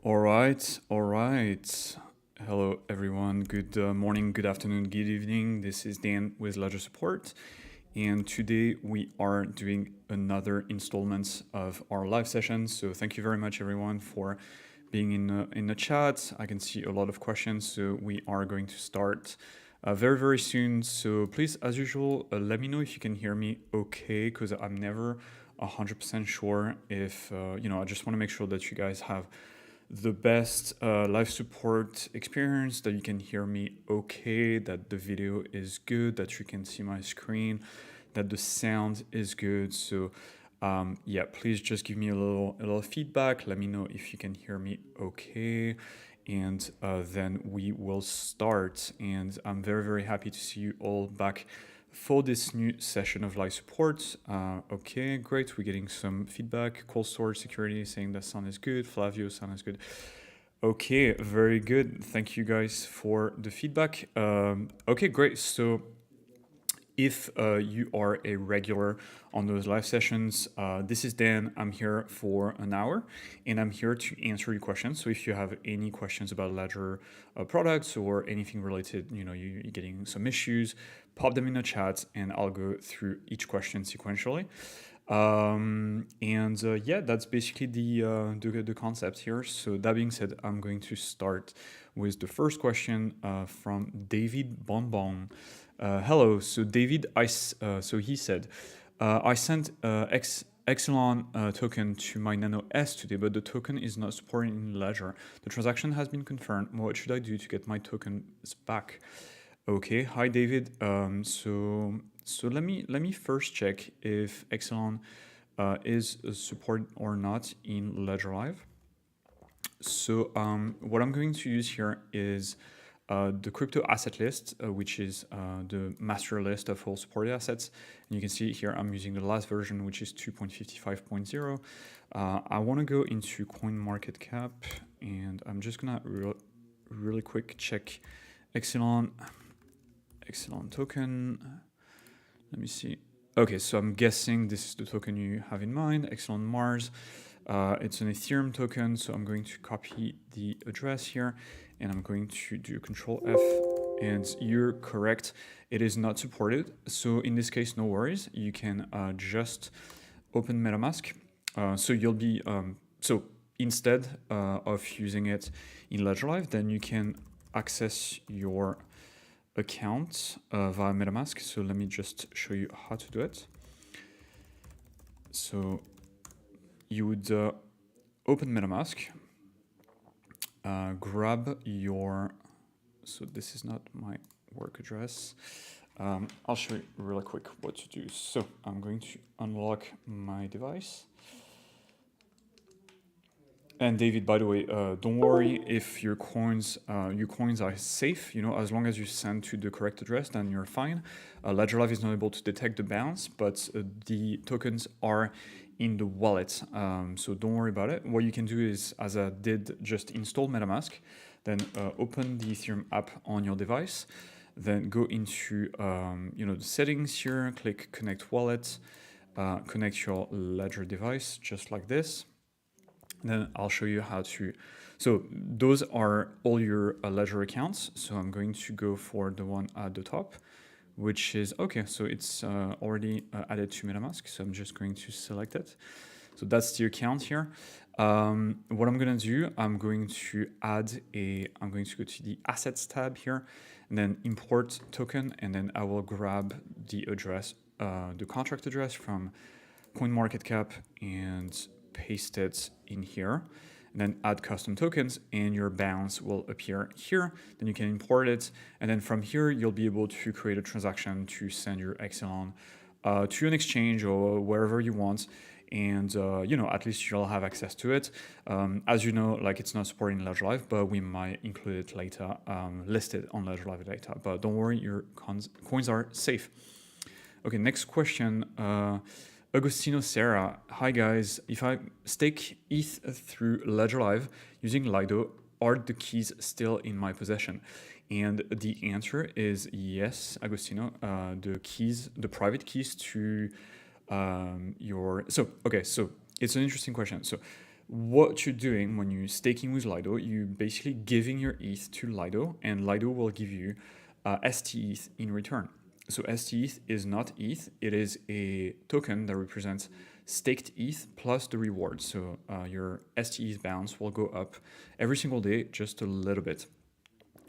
All right, all right. Hello, everyone. Good morning, good afternoon, good evening. This is Dan with Ledger Support, and today we are doing another installment of our live session. So thank you very much, everyone, for being in the chat. I can see a lot of questions, so we are going to start very, very soon. So please, as usual, let me know if you can hear me okay, because I'm never 100% sure if, I just want to make sure that you guys have the best live support experience, that you can hear me okay, that the video is good, that you can see my screen, that the sound is good. So yeah, please just give me a little feedback. Let me know if you can hear me okay, and then we will start. And I'm very, very happy to see you all back for this new session of live support. Okay, great. We're getting some feedback. Cold storage security saying that sound is good. Flavio, sound is good. Okay, very good. Thank you guys for the feedback. Okay, great. So if you are a regular on those live sessions, this is Dan. I'm here for an hour, and I'm here to answer your questions. So if you have any questions about Ledger products or anything related, you're getting some issues, pop them in the chat, and I'll go through each question sequentially. Yeah, that's basically the concept here. So that being said, I'm going to start with the first question from David Bonbon. Hello. So David, so he said, I sent Epsilon token to my Nano S today, but the token is not supported in Ledger. The transaction has been confirmed. What should I do to get my tokens back? Okay. Hi, David. So let me first check if Epsilon is supported or not in Ledger Live. So what I'm going to use here is the crypto asset list, which is the master list of all supported assets. And you can see here I'm using the last version, which is 2.55.0. I want to go into CoinMarketCap, and I'm just gonna really quick check Epsilon token. Let me see. Okay, so I'm guessing this is the token you have in mind, Epsilon Mars. It's an Ethereum token, so I'm going to copy the address here, and I'm going to do Control F, and you're correct, it is not supported. So in this case, no worries, you can just open MetaMask. So you'll be, so instead of using it in Ledger Live, then you can access your account via MetaMask. So let me just show you how to do it. So you would open MetaMask, grab your, so this is not my work address. I'll show you really quick what to do. So I'm going to unlock my device. And David, by the way, don't worry if your coins are safe. As long as you send to the correct address, then you're fine. Ledger Live is not able to detect the bounce, but the tokens are in the wallet, so don't worry about it. What you can do is, as I did, just install MetaMask, then open the Ethereum app on your device, then go into the settings here, click Connect Wallet, connect your Ledger device, just like this. Then I'll show you how to, so those are all your Ledger accounts. So I'm going to go for the one at the top, which is, okay, so it's already added to MetaMask. So I'm just going to select it. So that's the account here. What I'm gonna do, I'm going to go to the Assets tab here, and then Import Token, and then I will grab the address, the contract address from CoinMarketCap, and paste it in here, and then add custom tokens, and your bounce will appear here. Then you can import it, and then from here you'll be able to create a transaction to send your Epsilon to an exchange or wherever you want, and at least you'll have access to it. As you know, like, it's not supported in Ledger Live, but we might include it later, listed on Ledger Live data. But don't worry, your coins are safe. Okay, next question. Agostino Serra, hi guys, if I stake ETH through Ledger Live using Lido, are the keys still in my possession? And the answer is yes, Agostino. The private keys to so it's an interesting question. So what you're doing when you're staking with Lido, you're basically giving your ETH to Lido, and Lido will give you STETH in return. So STETH is not ETH, it is a token that represents staked ETH plus the reward. So your STETH balance will go up every single day just a little bit.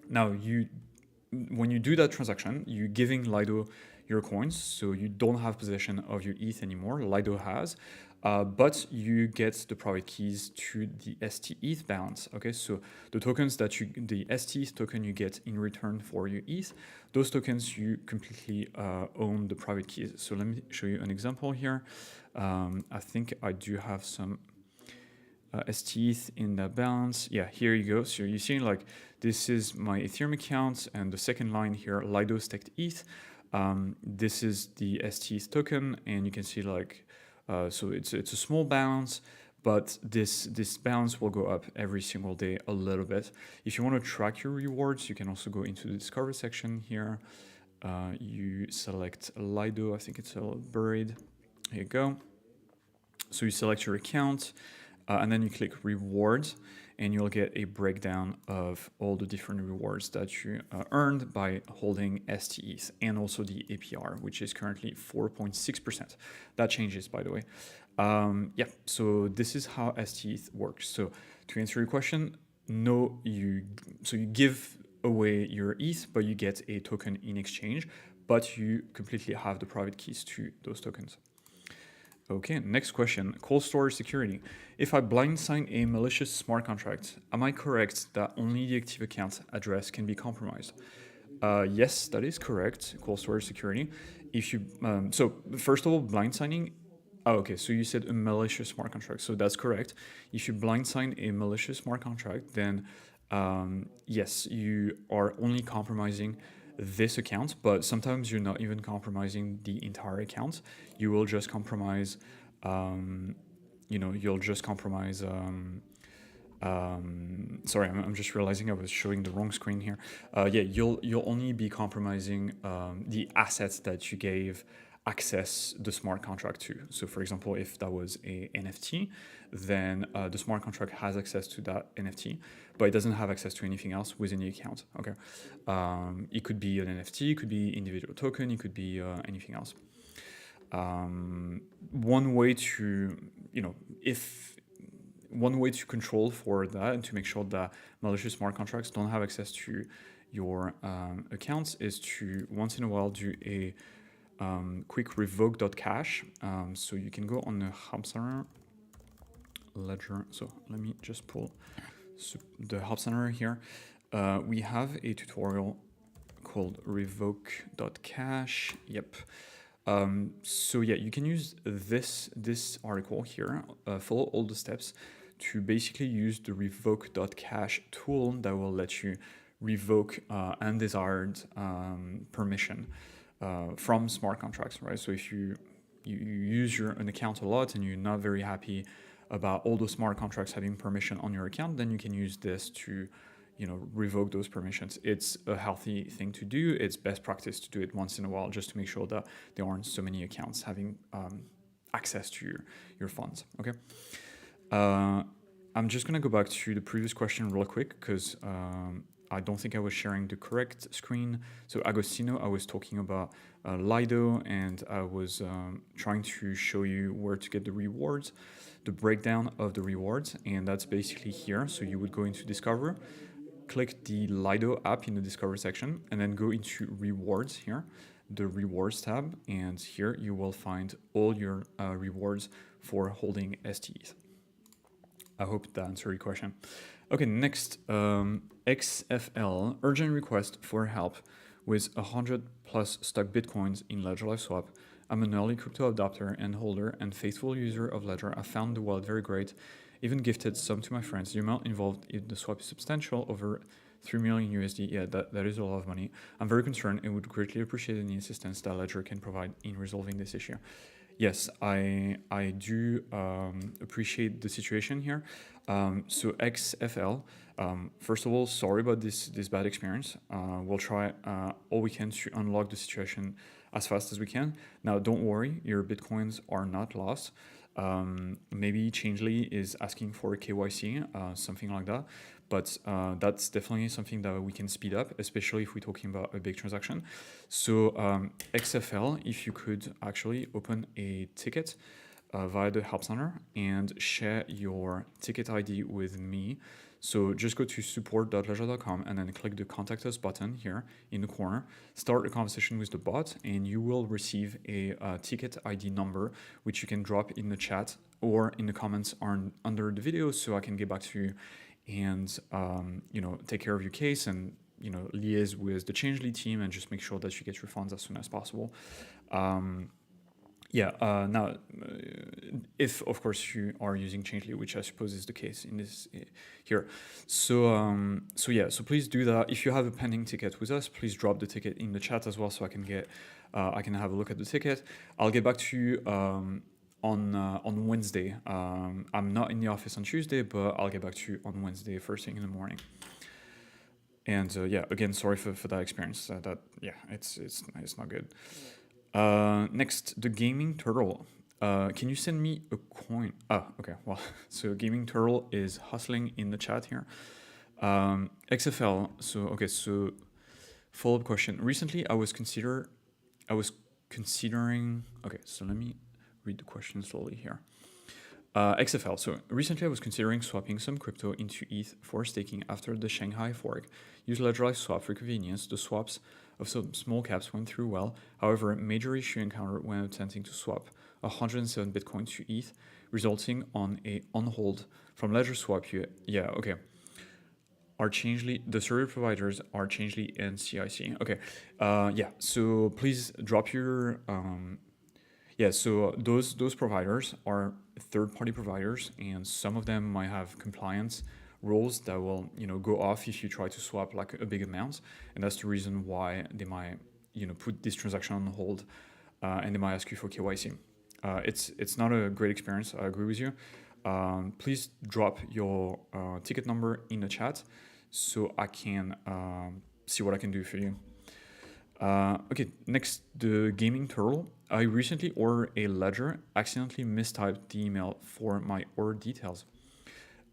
Now, when you do that transaction, you're giving Lido your coins, so you don't have possession of your ETH anymore. Lido has, but you get the private keys to the STETH balance. Okay, so the tokens that the STETH token you get in return for your ETH, those tokens you completely own the private keys. So let me show you an example here. I think I do have some STETH in that balance. Yeah, here you go. So you see, like, this is my Ethereum account, and the second line here, Lido staked ETH. This is the STETH token, and you can see, like, so it's a small balance, but this balance will go up every single day a little bit. If you want to track your rewards, you can also go into the discover section here. You select Lido. I think it's a little buried. Here you go. So you select your account, and then you click rewards, and you'll get a breakdown of all the different rewards that you earned by holding STETH, and also the APR, which is currently 4.6%. That changes, by the way. Yeah, so this is how STETH works. So to answer your question, no, you give away your ETH, but you get a token in exchange, but you completely have the private keys to those tokens. Okay, next question. Cold storage security. If I blind sign a malicious smart contract, am I correct that only the active account address can be compromised? Yes, that is correct. Cold storage security. If you so first of all, blind signing. Oh, okay, so you said a malicious smart contract. So that's correct. If you blind sign a malicious smart contract, then yes, you are only compromising this account, but sometimes you're not even compromising the entire account. You will just compromise, you'll just compromise, sorry, I'm just realizing I was showing the wrong screen here. Yeah, you'll only be compromising the assets that you gave access the smart contract to. So for example, if that was a NFT, then the smart contract has access to that NFT, but it doesn't have access to anything else within the account. Okay, it could be an NFT, it could be individual token, it could be anything else. One way to, one way to control for that and to make sure that malicious smart contracts don't have access to your accounts is to once in a while do a quick revoke.cache. So you can go on the Hbar ledger. So let me just pull the Hbar here. We have a tutorial called revoke.cache. Yep. So yeah, you can use this article here, follow all the steps to basically use the revoke.cache tool that will let you revoke undesired permission from smart contracts, right? So if you use an account a lot and you're not very happy about all those smart contracts having permission on your account, then you can use this to, revoke those permissions. It's a healthy thing to do. It's best practice to do it once in a while, just to make sure that there aren't so many accounts having access to your funds. Okay. I'm just gonna go back to the previous question real quick because I don't think I was sharing the correct screen. So Agostino, I was talking about Lido, and I was trying to show you where to get the rewards, the breakdown of the rewards, and that's basically here. So you would go into Discover, click the Lido app in the Discover section, and then go into Rewards here, the Rewards tab, and here you will find all your rewards for holding STETH. I hope that answered your question. Okay, next, XFL, urgent request for help with 100 plus stuck Bitcoins in Ledger Live Swap. I'm an early crypto adopter and holder and faithful user of Ledger. I found the wallet very great, even gifted some to my friends. The amount involved in the swap is substantial, over 3 million USD. Yeah, that is a lot of money. I'm very concerned and would greatly appreciate any assistance that Ledger can provide in resolving this issue. Yes, I do appreciate the situation here. So XFL, first of all, sorry about this bad experience. We'll try all we can to unlock the situation as fast as we can. Now, don't worry, your Bitcoins are not lost. Maybe Changely is asking for KYC, something like that. But that's definitely something that we can speed up, especially if we're talking about a big transaction. So XFL, if you could actually open a ticket via the Help Center and share your ticket ID with me. So just go to support.ledger.com and then click the Contact Us button here in the corner. Start a conversation with the bot, and you will receive a ticket ID number, which you can drop in the chat or in the comments under the video, so I can get back to you and take care of your case and liaise with the Changely team and just make sure that you get your funds as soon as possible. Now, if of course you are using Changely, which I suppose is the case in this here. So please do that. If you have a pending ticket with us, please drop the ticket in the chat as well, so I can have a look at the ticket. I'll get back to you on Wednesday. I'm not in the office on Tuesday, but I'll get back to you on Wednesday first thing in the morning. And again, sorry for that experience. It's not good. Next, the Gaming Turtle. Can you send me a coin? Okay. Well, so Gaming Turtle is hustling in the chat here. XFL. So follow-up question. Recently, I was considering. Okay, so let me read the question slowly here. XFL. So recently, I was considering swapping some crypto into ETH for staking after the Shanghai fork. Use Ledger Swap for convenience. The swaps of some small caps went through well. However, a major issue encountered when attempting to swap 107 Bitcoin to ETH, resulting on a on-hold from Ledger Swap. Are Changely, the server providers are Changely and CIC. Okay. So please drop your so those providers are third-party providers, and some of them might have compliance rules that will go off if you try to swap like a big amount, and that's the reason why they might put this transaction on hold, and they might ask you for KYC. It's not a great experience. I agree with you. Please drop your ticket number in the chat so I can see what I can do for you. Okay, next, the Gaming Turtle. I recently ordered a ledger, accidentally mistyped the email for my order details.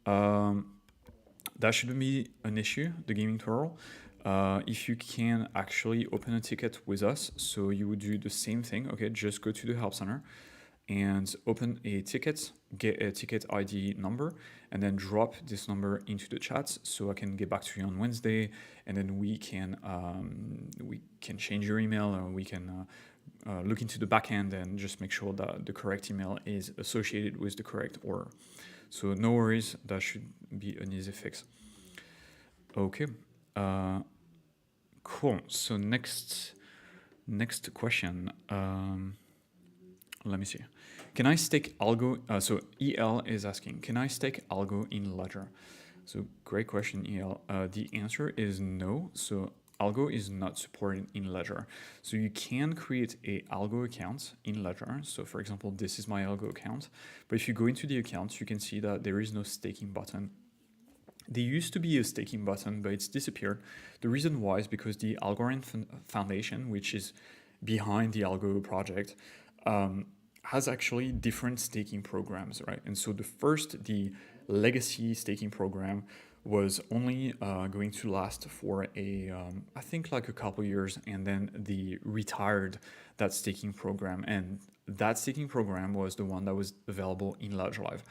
That shouldn't be an issue, the Gaming Turtle. If you can actually open a ticket with us, so you would do the same thing. Okay, just go to the Help Center and open a ticket, get a ticket ID number, and then drop this number into the chat so I can get back to you on Wednesday, and then we can change your email, or we can look into the backend and just make sure that the correct email is associated with the correct order. So no worries, that should be an easy fix. Okay, cool. So next question. Let me see. Can I stake Algo? So EL is asking, can I stake Algo in Ledger? So great question, EL. The answer is no. So Algo is not supported in Ledger. So you can create a Algo account in Ledger. So for example, this is my Algo account. But if you go into the account, you can see that there is no staking button. There used to be a staking button, but it's disappeared. The reason why is because the Algorand Foundation, which is behind the Algo project, has actually different staking programs, right? And so the legacy staking program was only going to last for I think like a couple years, and then they retired that staking program, and that staking program was the one that was available in Ledger Live.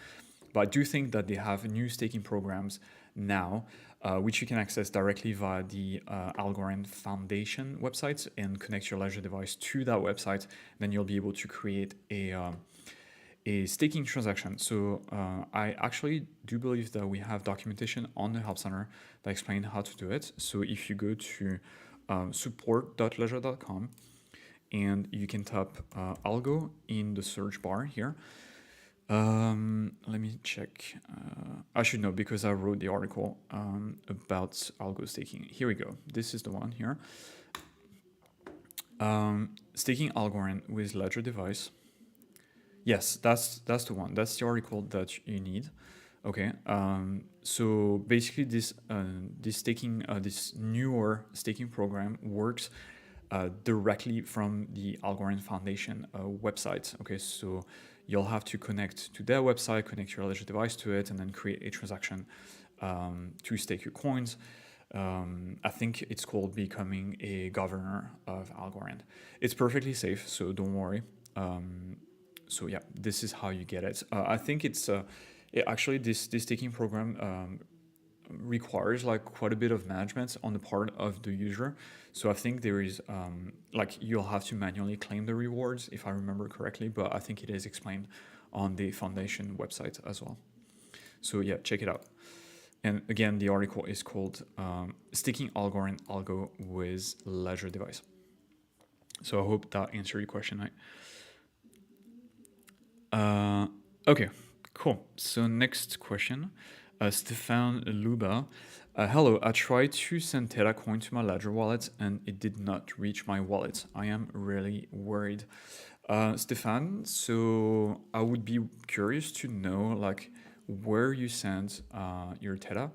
But I do think that they have new staking programs now, which you can access directly via the Algorand Foundation website and connect your Ledger device to that website. Then you'll be able to create a staking transaction. So I actually do believe that we have documentation on the Help Center that explain how to do it. So if you go to support.ledger.com and you can type Algo in the search bar here. Let me check. I should know because I wrote the article about Algo staking. Here we go. This is the one here. Staking Algorand with Ledger device. Yes, that's the one. That's the article that you need. Okay. So basically, this newer staking program works directly from the Algorand Foundation website. Okay, so you'll have to connect to their website, connect your Ledger device to it, and then create a transaction to stake your coins. I think it's called becoming a governor of Algorand. It's perfectly safe, so don't worry. So yeah, this is how you get it. I think it's actually this staking program requires like quite a bit of management on the part of the user. So I think there is like you'll have to manually claim the rewards if I remember correctly, but I think it is explained on the foundation website as well. So yeah, check it out. And again, the article is called Staking Algorand Algo with Ledger Device. So I hope that answered your question. Okay, cool. So next question, Stefan Luba. Hello, I tried to send Theta coin to my Ledger wallet and it did not reach my wallet. I am really worried. Stefan, so I would be curious to know like where you send your Theta.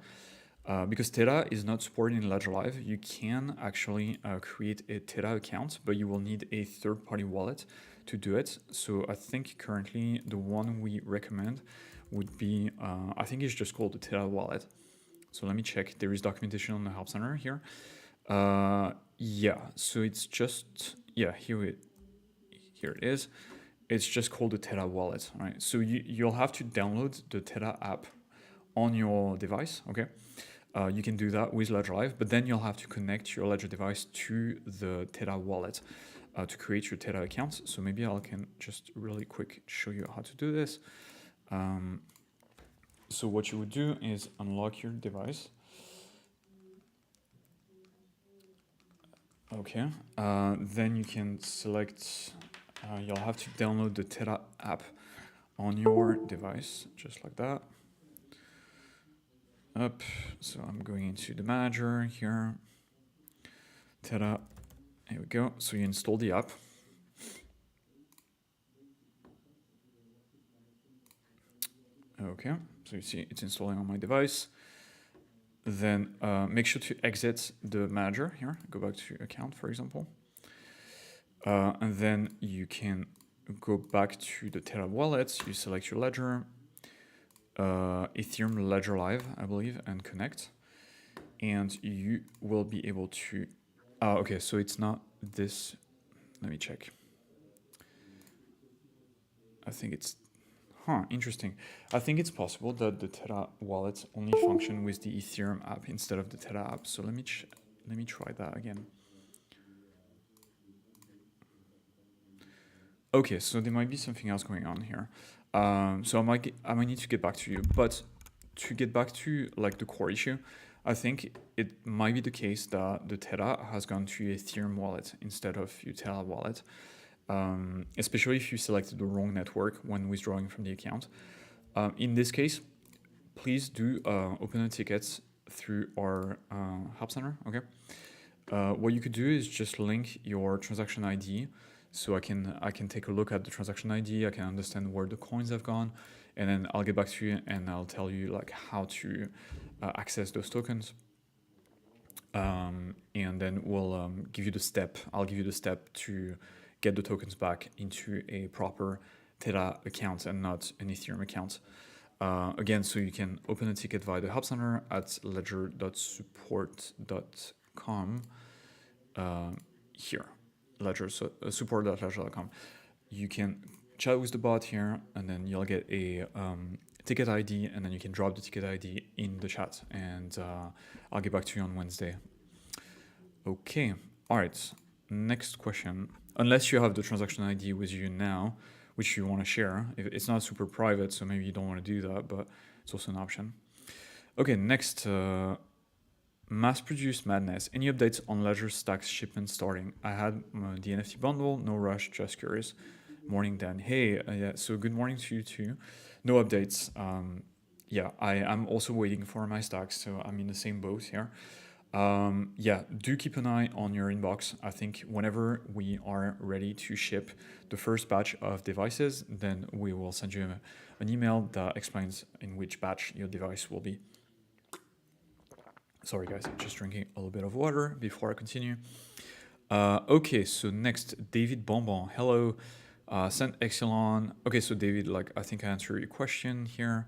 Because Theta is not supported in Ledger Live, you can actually create a Theta account, but you will need a third-party wallet to do it. So I think currently the one we recommend would be, I think it's just called the Theta wallet. So let me check. There is documentation on the Help Center here. Yeah, so it's just, yeah, here it is. It's just called the Theta wallet, right? So you'll have to download the Theta app on your device, okay? You can do that with Ledger Live, but then you'll have to connect your Ledger device to the Theta wallet to create your Theta account. So maybe I can just really quick show you how to do this. So what you would do is unlock your device. Okay, then you can select, you'll have to download the Theta app on your device, just like that. Up, so I'm going into the manager here. Theta, here we go. So you install the app. Okay, so you see it's installing on my device. Then make sure to exit the manager here. Go back to account, for example. And then you can go back to the Theta wallet. You select your ledger, Ethereum Ledger Live, I believe, and connect. And you will be able to, okay, so it's not this, let me check. I think it's, interesting. I think it's possible that the Theta wallet only function with the Ethereum app instead of the Theta app. So let me try that again. Okay, so there might be something else going on here. So I might need to get back to you, but to get back to like the core issue, I think it might be the case that the Theta has gone to Ethereum wallet instead of your Theta wallet, especially if you selected the wrong network when withdrawing from the account. In this case, please do open a ticket through our Help Center, okay? What you could do is just link your transaction ID, so I can take a look at the transaction ID, I can understand where the coins have gone, and then I'll get back to you and I'll tell you like how to access those tokens. And then we'll give you the step. I'll give you the step to get the tokens back into a proper Theta account and not an Ethereum account. Again, so you can open a ticket via the Help Center at ledger.support.com. Here, ledger, so support.ledger.com. You can chat with the bot here, and then you'll get a ticket ID, and then you can drop the ticket ID in the chat, and I'll get back to you on Wednesday. Okay, all right, next question. Unless you have the transaction ID with you now, which you want to share. It's not super private, so maybe you don't want to do that, but it's also an option. Okay, next, mass-produced madness. Any updates on Ledger Stacks shipment starting? I had the NFT bundle, no rush, just curious. Morning, Dan. Hey, yeah, so good morning to you too. No updates. Yeah, I'm also waiting for my stacks, so I'm in the same boat here. Yeah, do keep an eye on your inbox. I think whenever we are ready to ship the first batch of devices, then we will send you an email that explains in which batch your device will be. Sorry guys, just drinking a little bit of water before I continue. Okay, so next, David Bonbon. Hello, Send Epsilon. Okay, so David, like I think I answered your question here.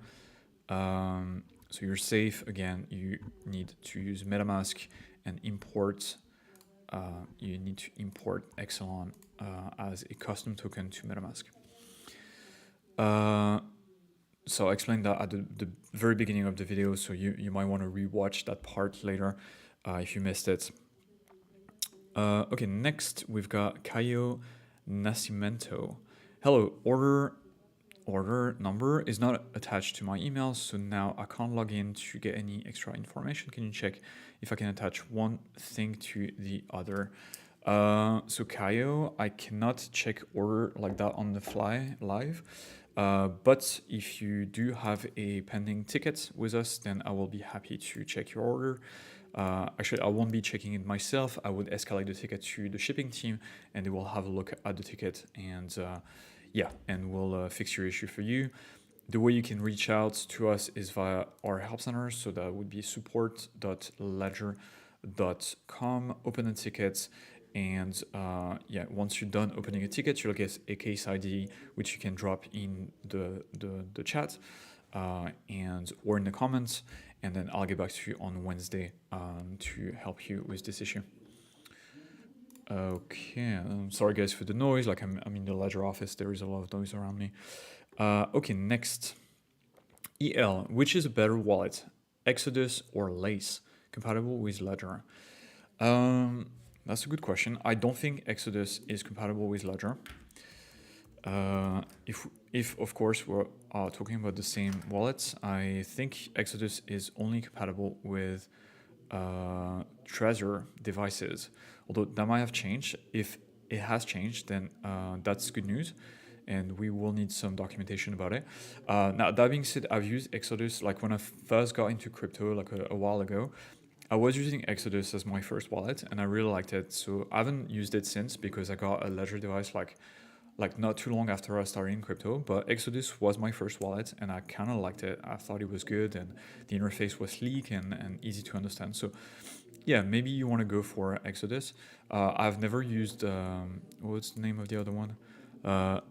So you're safe. Again, you need to use MetaMask and import. You need to import Epsilon as a custom token to MetaMask. So I explained that at the very beginning of the video, so you might want to rewatch that part later if you missed it. Okay, next we've got Caio Nascimento. Hello, order number is not attached to my email, so now I can't log in to get any extra information. Can you check if I can attach one thing to the other? So Caio, I cannot check order like that on the fly live. But if you do have a pending ticket with us, then I will be happy to check your order. Actually, I won't be checking it myself. I would escalate the ticket to the shipping team, and they will have a look at the ticket, and and we'll fix your issue for you. The way you can reach out to us is via our help center, so that would be support.ledger.com. Open the tickets, and once you're done opening a ticket, you'll get a case ID, which you can drop in the chat and or in the comments, and then I'll get back to you on Wednesday to help you with this issue. Okay, sorry guys for the noise, like I'm in the Ledger office, there is a lot of noise around me. Okay, next. EL, which is a better wallet, Exodus or Lace, compatible with Ledger? That's a good question. I don't think Exodus is compatible with Ledger. If of course we're talking about the same wallets, I think Exodus is only compatible with Trezor devices, although that might have changed. If it has changed, then that's good news, and we will need some documentation about it. Now, that being said, I've used Exodus, like when I first got into crypto, like a while ago, I was using Exodus as my first wallet, and I really liked it. So I haven't used it since because I got a Ledger device like not too long after I started in crypto, but Exodus was my first wallet, and I kind of liked it. I thought it was good, and the interface was sleek and easy to understand. So yeah, maybe you want to go for Exodus. I've never used, what's the name of the other one?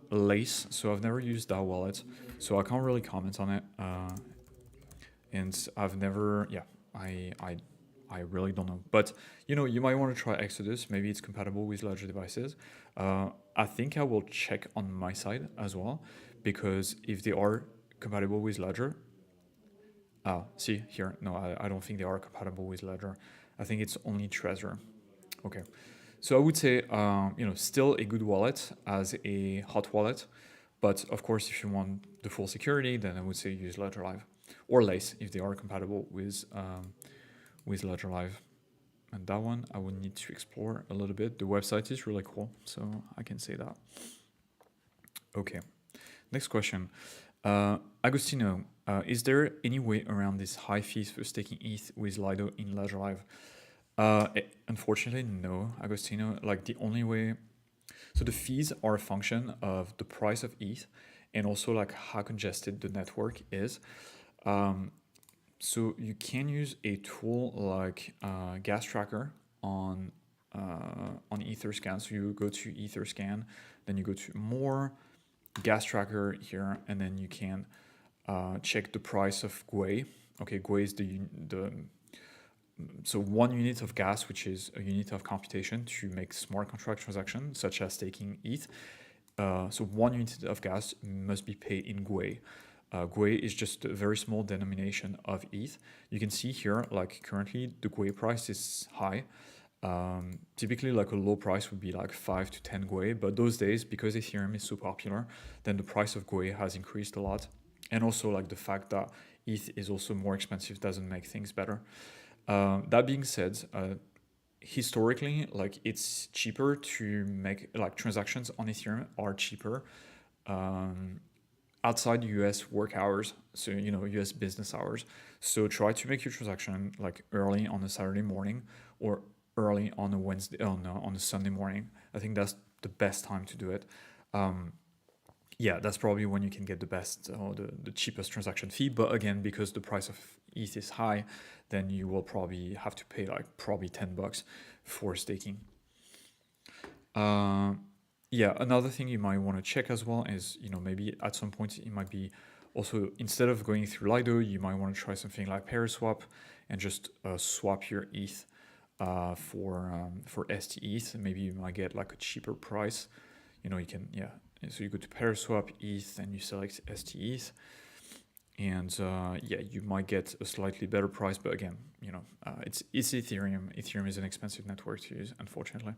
Lace. So I've never used that wallet, so I can't really comment on it. And I've never, I really don't know. But, you might want to try Exodus. Maybe it's compatible with Ledger devices. I think I will check on my side as well, because if they are compatible with Ledger, see here, no, I don't think they are compatible with Ledger. I think it's only Trezor. Okay. So I would say, still a good wallet as a hot wallet. But of course, if you want the full security, then I would say use Ledger Live or Lace if they are compatible with Ledger Live. And that one I would need to explore a little bit. The website is really cool, so I can say that. Okay, next question. Agostino, is there any way around this high fees for staking ETH with Lido in Ledger Live? Unfortunately, no, Agostino. Like the only way, so the fees are a function of the price of ETH and also like how congested the network is. So you can use a tool like Gas Tracker on Etherscan. So you go to Etherscan, then you go to More, Gas Tracker here, and then you can check the price of Gwei. Okay, Gwei is so 1 unit of gas, which is a unit of computation to make smart contract transactions, such as staking ETH. So 1 unit of gas must be paid in Gwei. Gwei is just a very small denomination of ETH. You can see here, like currently the Gwei price is high. Typically like a low price would be like 5 to 10 Gwei, but those days, because Ethereum is so popular, then the price of Gwei has increased a lot. And also like the fact that ETH is also more expensive doesn't make things better. That being said, historically, like it's cheaper to make, like transactions on Ethereum are cheaper outside US work hours, so US business hours. So try to make your transaction like early on a Saturday morning or early on a Wednesday, on a Sunday morning. I think that's the best time to do it. That's probably when you can get the best or the cheapest transaction fee. But again, because the price of ETH is high, then you will probably have to pay like probably $10 for staking. Yeah, another thing you might want to check as well is, maybe at some point it might be also, instead of going through Lido, you might want to try something like Paraswap and just swap your ETH for ST-ETH. Maybe you might get like a cheaper price. You can, yeah. So you go to Paraswap ETH and you select ST-ETH. And yeah, you might get a slightly better price, but again, it's Ethereum. Ethereum is an expensive network to use, unfortunately.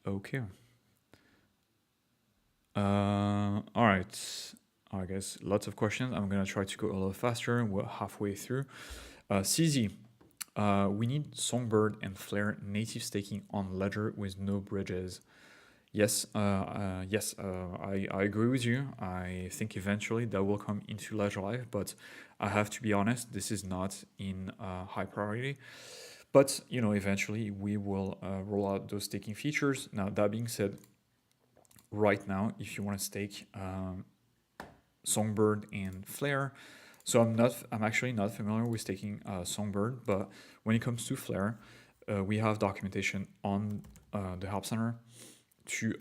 Okay. All right. I guess lots of questions. I'm gonna try to go a little faster. We're halfway through. CZ, we need Songbird and Flare native staking on Ledger with no bridges. Yes, I agree with you. I think eventually that will come into Ledger Live, but I have to be honest, this is not in high priority. But eventually we will roll out those staking features. Now that being said, right now, if you want to stake Songbird and Flare, so I'm actually not familiar with staking Songbird, but when it comes to Flare, we have documentation on the Help Center to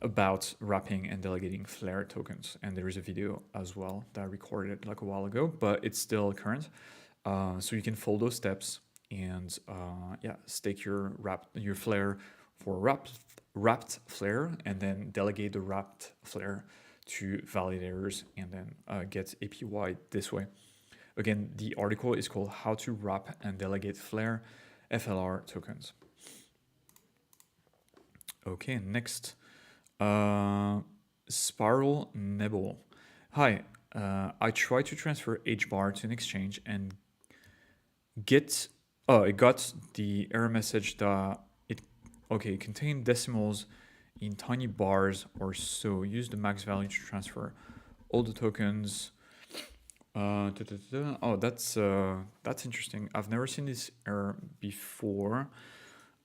about wrapping and delegating Flare tokens, and there is a video as well that I recorded like a while ago, but it's still current. So you can follow those steps and yeah, stake your Flare for wrapped Flare, and then delegate the wrapped Flare to validators, and then get APY this way. Again, the article is called How to Wrap and Delegate Flare FLR Tokens. Okay, next. Spiral Nebel. Hi, I tried to transfer Hbar to an exchange and it got the error message that it contained decimals in tiny bars or so. Use the max value to transfer all the tokens. Oh, that's interesting. I've never seen this error before.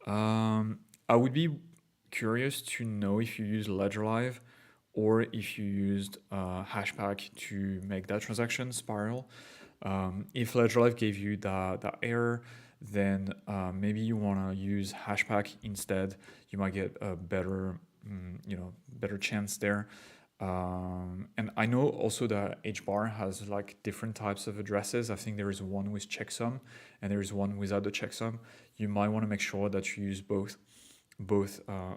I would be curious to know if you use Ledger Live or if you used Hashpack to make that transaction spiral. If Ledger Live gave you that error, then maybe you want to use Hashpack instead. You might get a better chance there. And I know also that Hbar has like different types of addresses. I think there is one with checksum and there is one without the checksum. You might want to make sure that you use both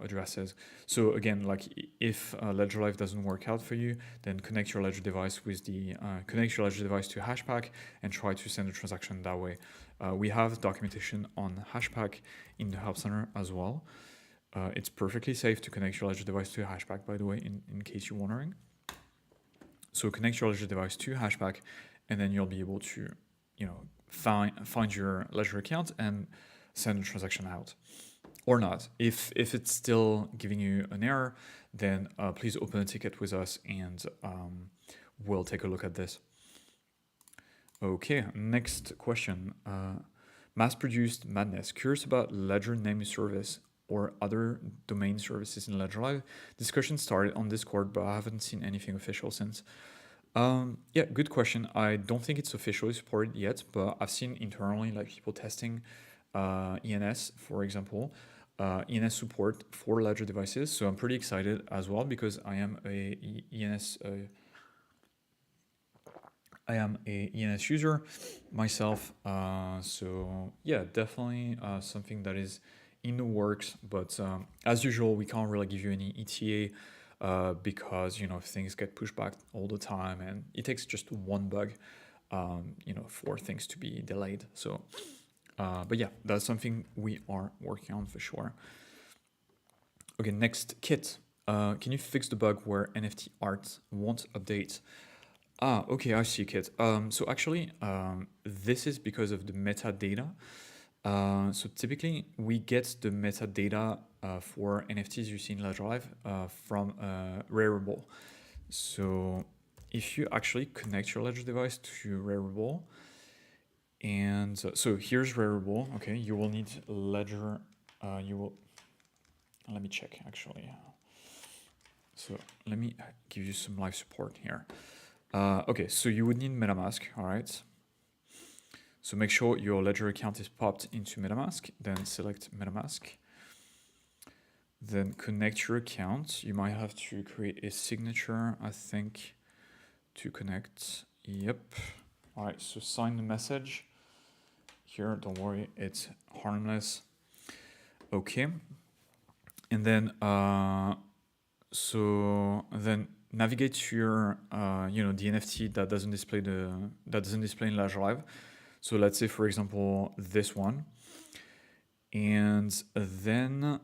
addresses. So again, like if Ledger Live doesn't work out for you, then connect your Ledger device with the connect your Ledger device to Hashpack and try to send a transaction that way. We have documentation on Hashpack in the Help Center as well. It's perfectly safe to connect your Ledger device to Hashpack, by the way, in case you're wondering. So connect your Ledger device to Hashpack, and then you'll be able to, find your Ledger account and send a transaction out. Or not. If it's still giving you an error, then please open a ticket with us and we'll take a look at this. Okay, next question. Mass-produced madness. Curious about Ledger naming service or other domain services in Ledger Live. Discussion started on Discord, but I haven't seen anything official since. Yeah, good question. I don't think it's officially supported yet, but I've seen internally like people testing ENS, for example, ENS support for Ledger devices. So I'm pretty excited as well because I am a ENS user myself. So yeah, definitely something that is in the works. But as usual, we can't really give you any ETA because things get pushed back all the time, and it takes just one bug, for things to be delayed. So. But yeah, that's something we are working on for sure. Okay, next, Kit. Can you fix the bug where NFT art won't update? Okay, I see, Kit. So actually, this is because of the metadata. So typically, we get the metadata for NFTs you see in Ledger Live from Rarible. So if you actually connect your Ledger device to Rarible, and so here's Rarible. Okay, you will need Ledger. Let me check actually. So let me give you some live support here. Okay, so you would need Metamask. All right. So make sure your Ledger account is popped into Metamask. Then select Metamask. Then connect your account. You might have to create a signature, I think, to connect. Yep. All right, so sign the message. Here, don't worry, it's harmless. Okay. And then, so then navigate to your, the NFT that doesn't display in Ledger Live. So let's say, for example, this one. And then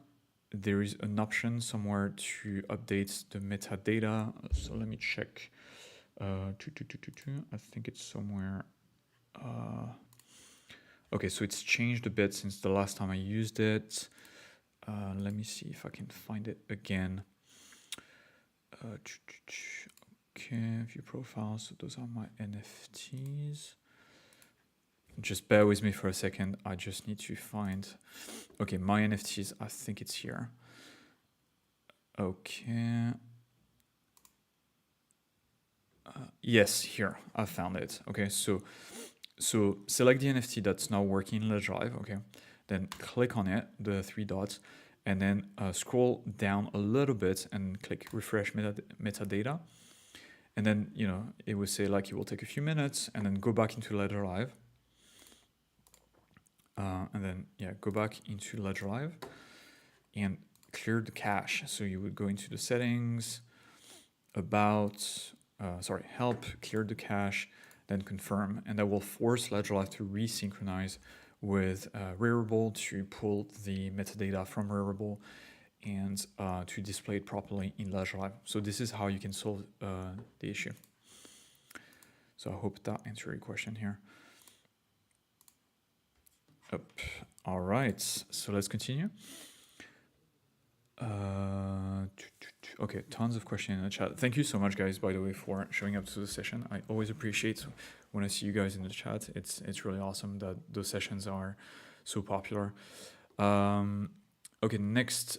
there is an option somewhere to update the metadata. So let me check. I think it's somewhere. Okay, so it's changed a bit since the last time I used it. Let me see if I can find it again. Okay, view profiles. So those are my NFTs. Just bear with me for a second. I just need to find. Okay, my NFTs. I think it's here. Okay. Yes, here. I found it. Okay, so select the NFT that's now working in Ledger Live. Okay, then click on it, the 3 dots, and then scroll down a little bit and click refresh metadata. And then, it will say like it will take a few minutes, and then go back into Ledger Live. And then, go back into Ledger Live and clear the cache. So you would go into the settings, help, clear the cache, then confirm, and that will force Ledger Live to resynchronize with Rarible to pull the metadata from Rarible and to display it properly in Ledger Live. So this is how you can solve the issue. So I hope that answered your question here. All right, so let's continue. Okay, tons of questions in the chat. Thank you so much, guys, by the way, for showing up to the session. I always appreciate when I see you guys in the chat. It's really awesome that those sessions are so popular. Okay, next.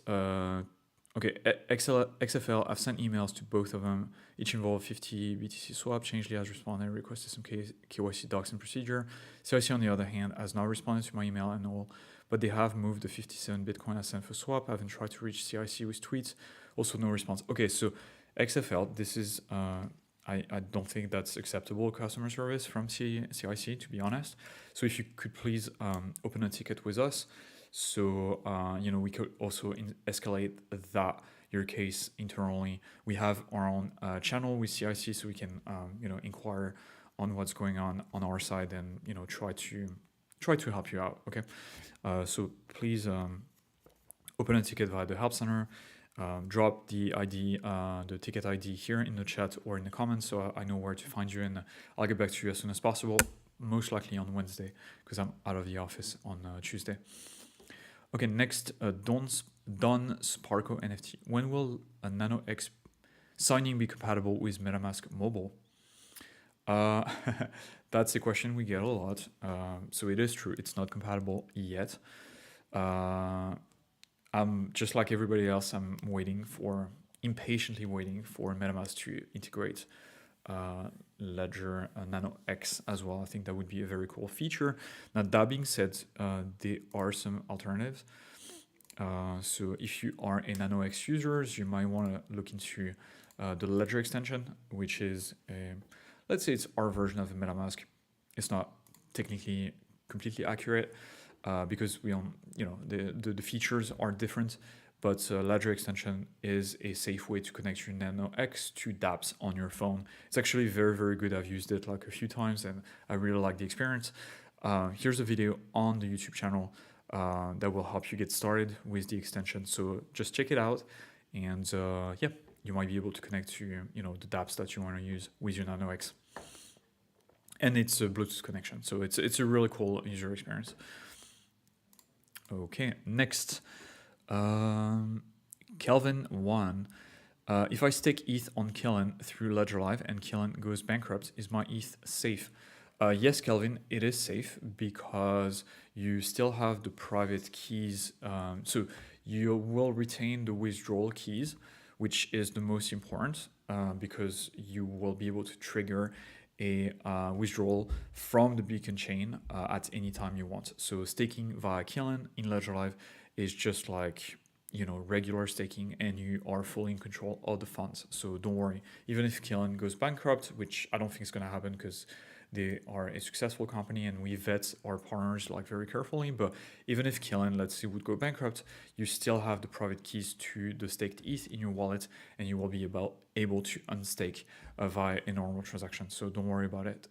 XFL, I've sent emails to both of them. Each involve 50 BTC swap. Changelly has responded, requested some KYC docs and procedure. CIC, on the other hand, has not responded to my email and all, but they have moved the 57 Bitcoin I sent for swap. I haven't tried to reach CIC with tweets. Also, no response. Okay, so XFL, this is, I don't think that's acceptable customer service from CIC, to be honest. So if you could please open a ticket with us. So, we could also escalate your case internally. We have our own channel with CIC, so we can, inquire on what's going on our side and, try to help you out, okay? So please open a ticket via the Help Center, drop the ID, the ticket ID here in the chat or in the comments so I know where to find you, and I'll get back to you as soon as possible, most likely on Wednesday, because I'm out of the office on Tuesday. Okay, next, Don Sparko NFT. When will a Nano X signing be compatible with MetaMask Mobile? That's a question we get a lot. So it is true, it's not compatible yet. I'm just like everybody else, I'm impatiently waiting for MetaMask to integrate Ledger Nano X as well. I think that would be a very cool feature. Now, that being said, there are some alternatives. So if you are a Nano X user, you might want to look into the Ledger extension, which is, let's say it's our version of the MetaMask. It's not technically completely accurate because we don't, the features are different. But Ledger extension is a safe way to connect your Nano X to dApps on your phone. It's actually very, very good. I've used it like a few times and I really like the experience. Here's a video on the YouTube channel that will help you get started with the extension. So just check it out and you might be able to connect to the dApps that you want to use with your Nano X. And it's a Bluetooth connection. So it's a really cool user experience. Okay, next. Kelvin1, if I stake ETH on Kiln through Ledger Live and Kiln goes bankrupt, is my ETH safe? Yes, Kelvin, it is safe because you still have the private keys. So you will retain the withdrawal keys, which is the most important because you will be able to trigger a withdrawal from the Beacon chain at any time you want. So staking via Kiln in Ledger Live is just like regular staking, and you are fully in control of the funds. So don't worry. Even if Kiln goes bankrupt, which I don't think is going to happen because they are a successful company and we vet our partners like very carefully. But even if Kiln, let's say, would go bankrupt, you still have the private keys to the staked ETH in your wallet, and you will be able to unstake via a normal transaction. So don't worry about it.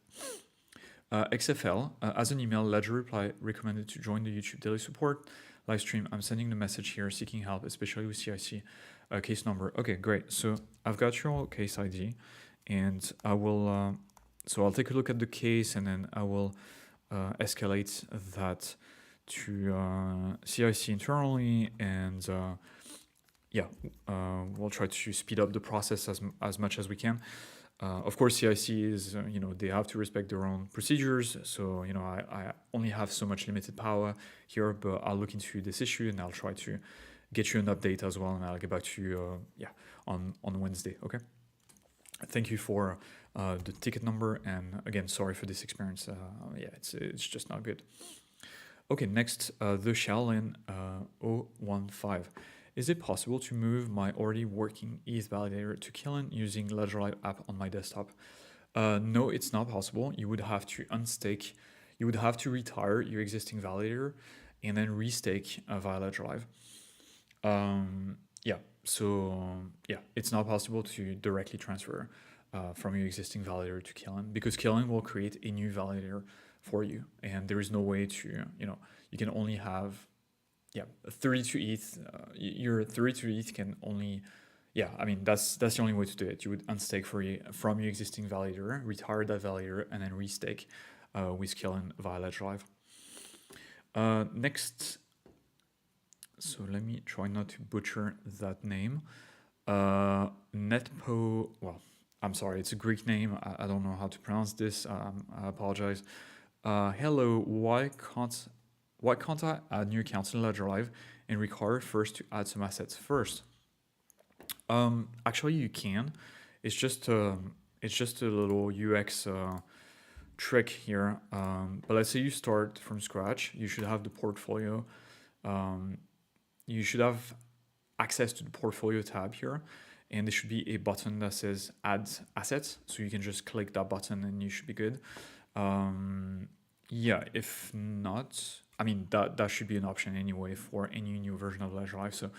XFL, as an email, Ledger reply recommended to join the YouTube daily support live stream. I'm sending the message here seeking help, especially with CIC case number. Okay, great. So I've got your case ID, and I will, so I'll take a look at the case, and then I will escalate that to CIC internally, and we'll try to speed up the process as much as we can. Of course, CIC is, they have to respect their own procedures. So, I only have so much limited power here, but I'll look into this issue and I'll try to get you an update as well. And I'll get back to you, on Wednesday. Okay. Thank you for the ticket number. And again, sorry for this experience. It's just not good. Okay. Next, the Shaolin 015. Is it possible to move my already working ETH validator to Kiln using Ledger Live app on my desktop? No, it's not possible. You would have to unstake. You would have to retire your existing validator and then restake via Ledger Live. It's not possible to directly transfer from your existing validator to Kiln, because Kiln will create a new validator for you, and there is no way to, you can only have 32 ETH, your 32 ETH can only, that's the only way to do it. You would unstake from your existing validator, retire that validator, and then restake with Kiln via Ledger Live. Next, so let me try not to butcher that name. Netpo, well, I'm sorry, it's a Greek name. I don't know how to pronounce this. I apologize. Hello, why can't I add new accounts in Ledger Live and require first to add some assets first? Actually, you can. It's just a little UX trick here. But let's say you start from scratch. You should have the portfolio. You should have access to the portfolio tab here, and there should be a button that says Add Assets. So you can just click that button and you should be good. If not, that should be an option anyway for any new version of Ledger Live. So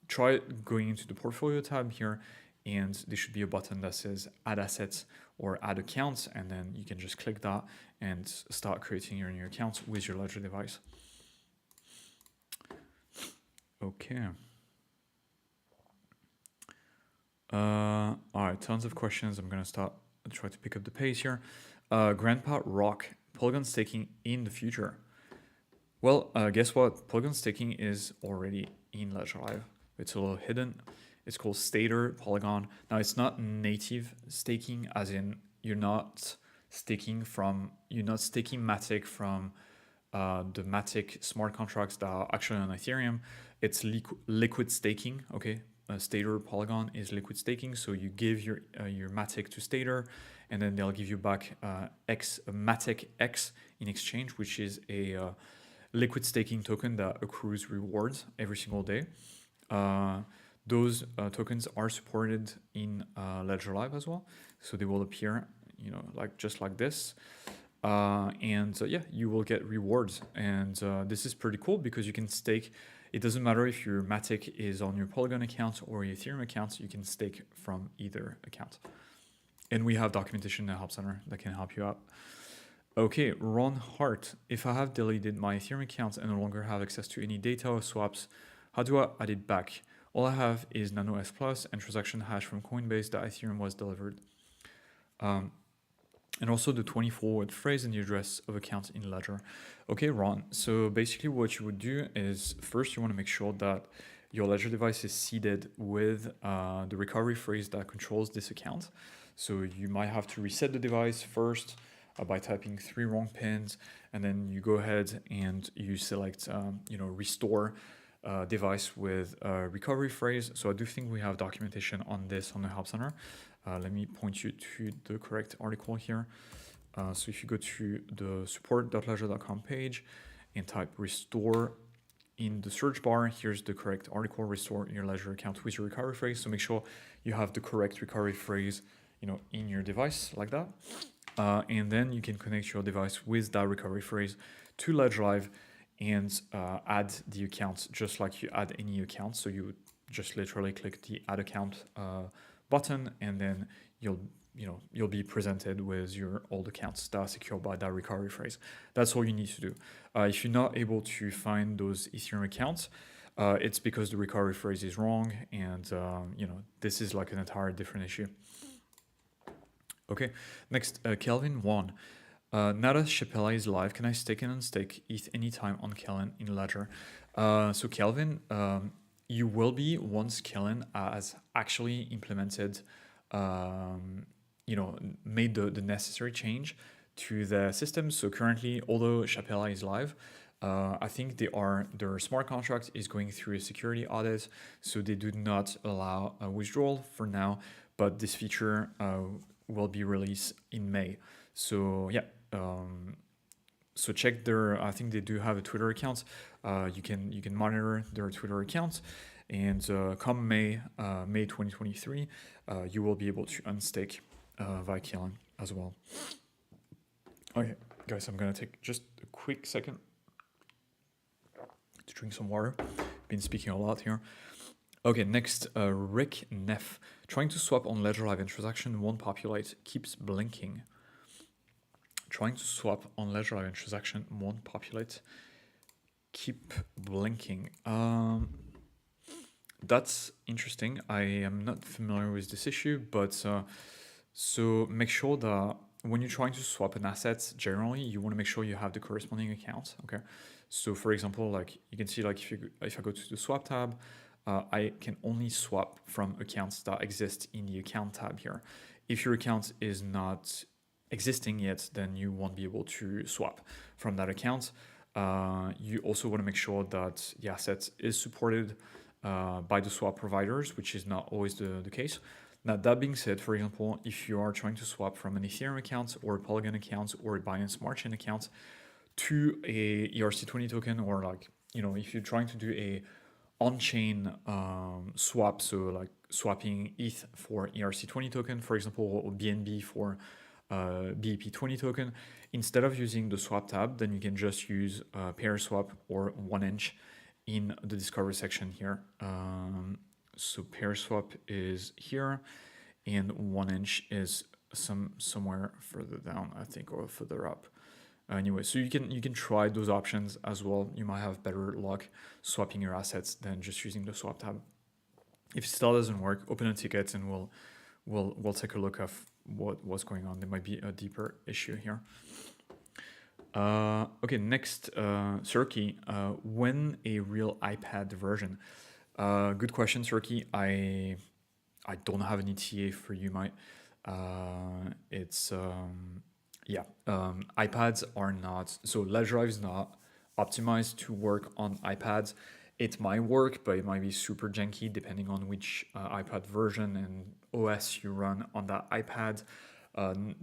try going into the portfolio tab here, and there should be a button that says Add Assets or Add Accounts, and then you can just click that and start creating your new account with your Ledger device. Okay. All right, tons of questions. I'm gonna try to pick up the pace here. Grandpa Rock, Polygon staking in the future. Well, guess what? Polygon staking is already in Ledger Live. It's a little hidden. It's called Stater Polygon. Now, it's not native staking, as in you're not staking Matic from the Matic smart contracts that are actually on Ethereum. It's liquid staking. Okay, Stater Polygon is liquid staking. So you give your Matic to Stater, and then they'll give you back Matic X in exchange, which is a liquid staking token that accrues rewards every single day. Those tokens are supported in Ledger Live as well, so they will appear, just like this, you will get rewards, and this is pretty cool because you can stake. It doesn't matter if your Matic is on your Polygon account or your Ethereum account, you can stake from either account. And we have documentation in the Help Center that can help you out. Okay, Ron Hart. If I have deleted my Ethereum account and no longer have access to any data or swaps, how do I add it back? All I have is Nano S Plus and transaction hash from Coinbase that Ethereum was delivered. And also the 24-word phrase and the address of account in Ledger. Okay, Ron. So basically what you would do is first you want to make sure that your Ledger device is seeded with the recovery phrase that controls this account. So you might have to reset the device first by typing 3 wrong pins, and then you go ahead and you select, restore device with recovery phrase. So I do think we have documentation on this on the Help Center. Let me point you to the correct article here. So if you go to the support.ledger.com page and type restore in the search bar, here's the correct article, restore your ledger account with your recovery phrase. So make sure you have the correct recovery phrase, in your device like that. And then you can connect your device with that recovery phrase to Ledger Live and add the account just like you add any account. So you just literally click the add account button, and then you'll be presented with your old accounts that are secured by that recovery phrase. That's all you need to do. If you're not able to find those Ethereum accounts, it's because the recovery phrase is wrong, and this is like an entirely different issue. Okay, next, Kelvin 1. Now that Shapella is live, can I stake and unstake ETH anytime on Kiln in Ledger? So Kelvin, you will be once Kiln has actually implemented, made the necessary change to the system. So currently, although Shapella is live, I think their smart contract is going through a security audit, so they do not allow a withdrawal for now, but this feature will be released in May. So yeah, so check I think they do have a Twitter account. You can monitor their Twitter account, and come May 2023, you will be able to unstake via Kiln as well. Okay, guys, I'm gonna take just a quick second to drink some water. Been speaking a lot here. Okay, next, Rick Neff. Trying to swap on Ledger Live and transaction won't populate, keeps blinking. Trying to swap on Ledger Live and transaction won't populate, keep blinking. That's interesting. I am not familiar with this issue, but so make sure that when you're trying to swap an asset, generally you want to make sure you have the corresponding account. Okay, so for example, like you can see, like if I go to the swap tab, I can only swap from accounts that exist in the account tab here. If your account is not existing yet, then you won't be able to swap from that account. You also want to make sure that the asset is supported by the swap providers, which is not always the case. Now, that being said, for example, if you are trying to swap from an Ethereum account or a Polygon account or a Binance Smart Chain account to a ERC20 token, or like, if you're trying to do a on-chain swap, so like swapping ETH for ERC20 token, for example, or BNB for BEP20 token, instead of using the swap tab, then you can just use pair swap or 1inch in the discovery section here. So pair swap is here, and 1inch is somewhere further down, I think, or further up. Anyway, so you can try those options as well. You might have better luck swapping your assets than just using the swap tab. If it still doesn't work, open a ticket and we'll take a look at what's going on. There might be a deeper issue here. Okay, next, Surkey, when a real iPad version? Good question, Surkey. I don't have an ETA for you, mate. iPads are not, so Ledger Live is not optimized to work on iPads. It might work, but it might be super janky depending on which iPad version and OS you run on that iPad.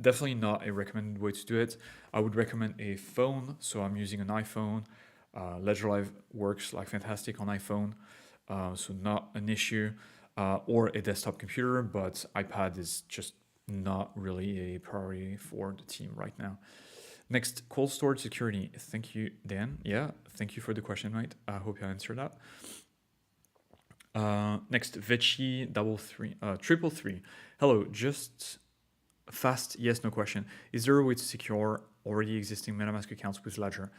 Definitely not a recommended way to do it. I would recommend a phone. So I'm using an iPhone. Ledger Live works like fantastic on iPhone, so not an issue. Or a desktop computer, but iPad is just not really a priority for the team right now. Next, cold storage security. Thank you, Dan. Yeah, thank you for the question, mate. I hope I answered that. Next, Vecchi 333. Hello, just fast yes, no question. Is there a way to secure already existing MetaMask accounts with Ledger?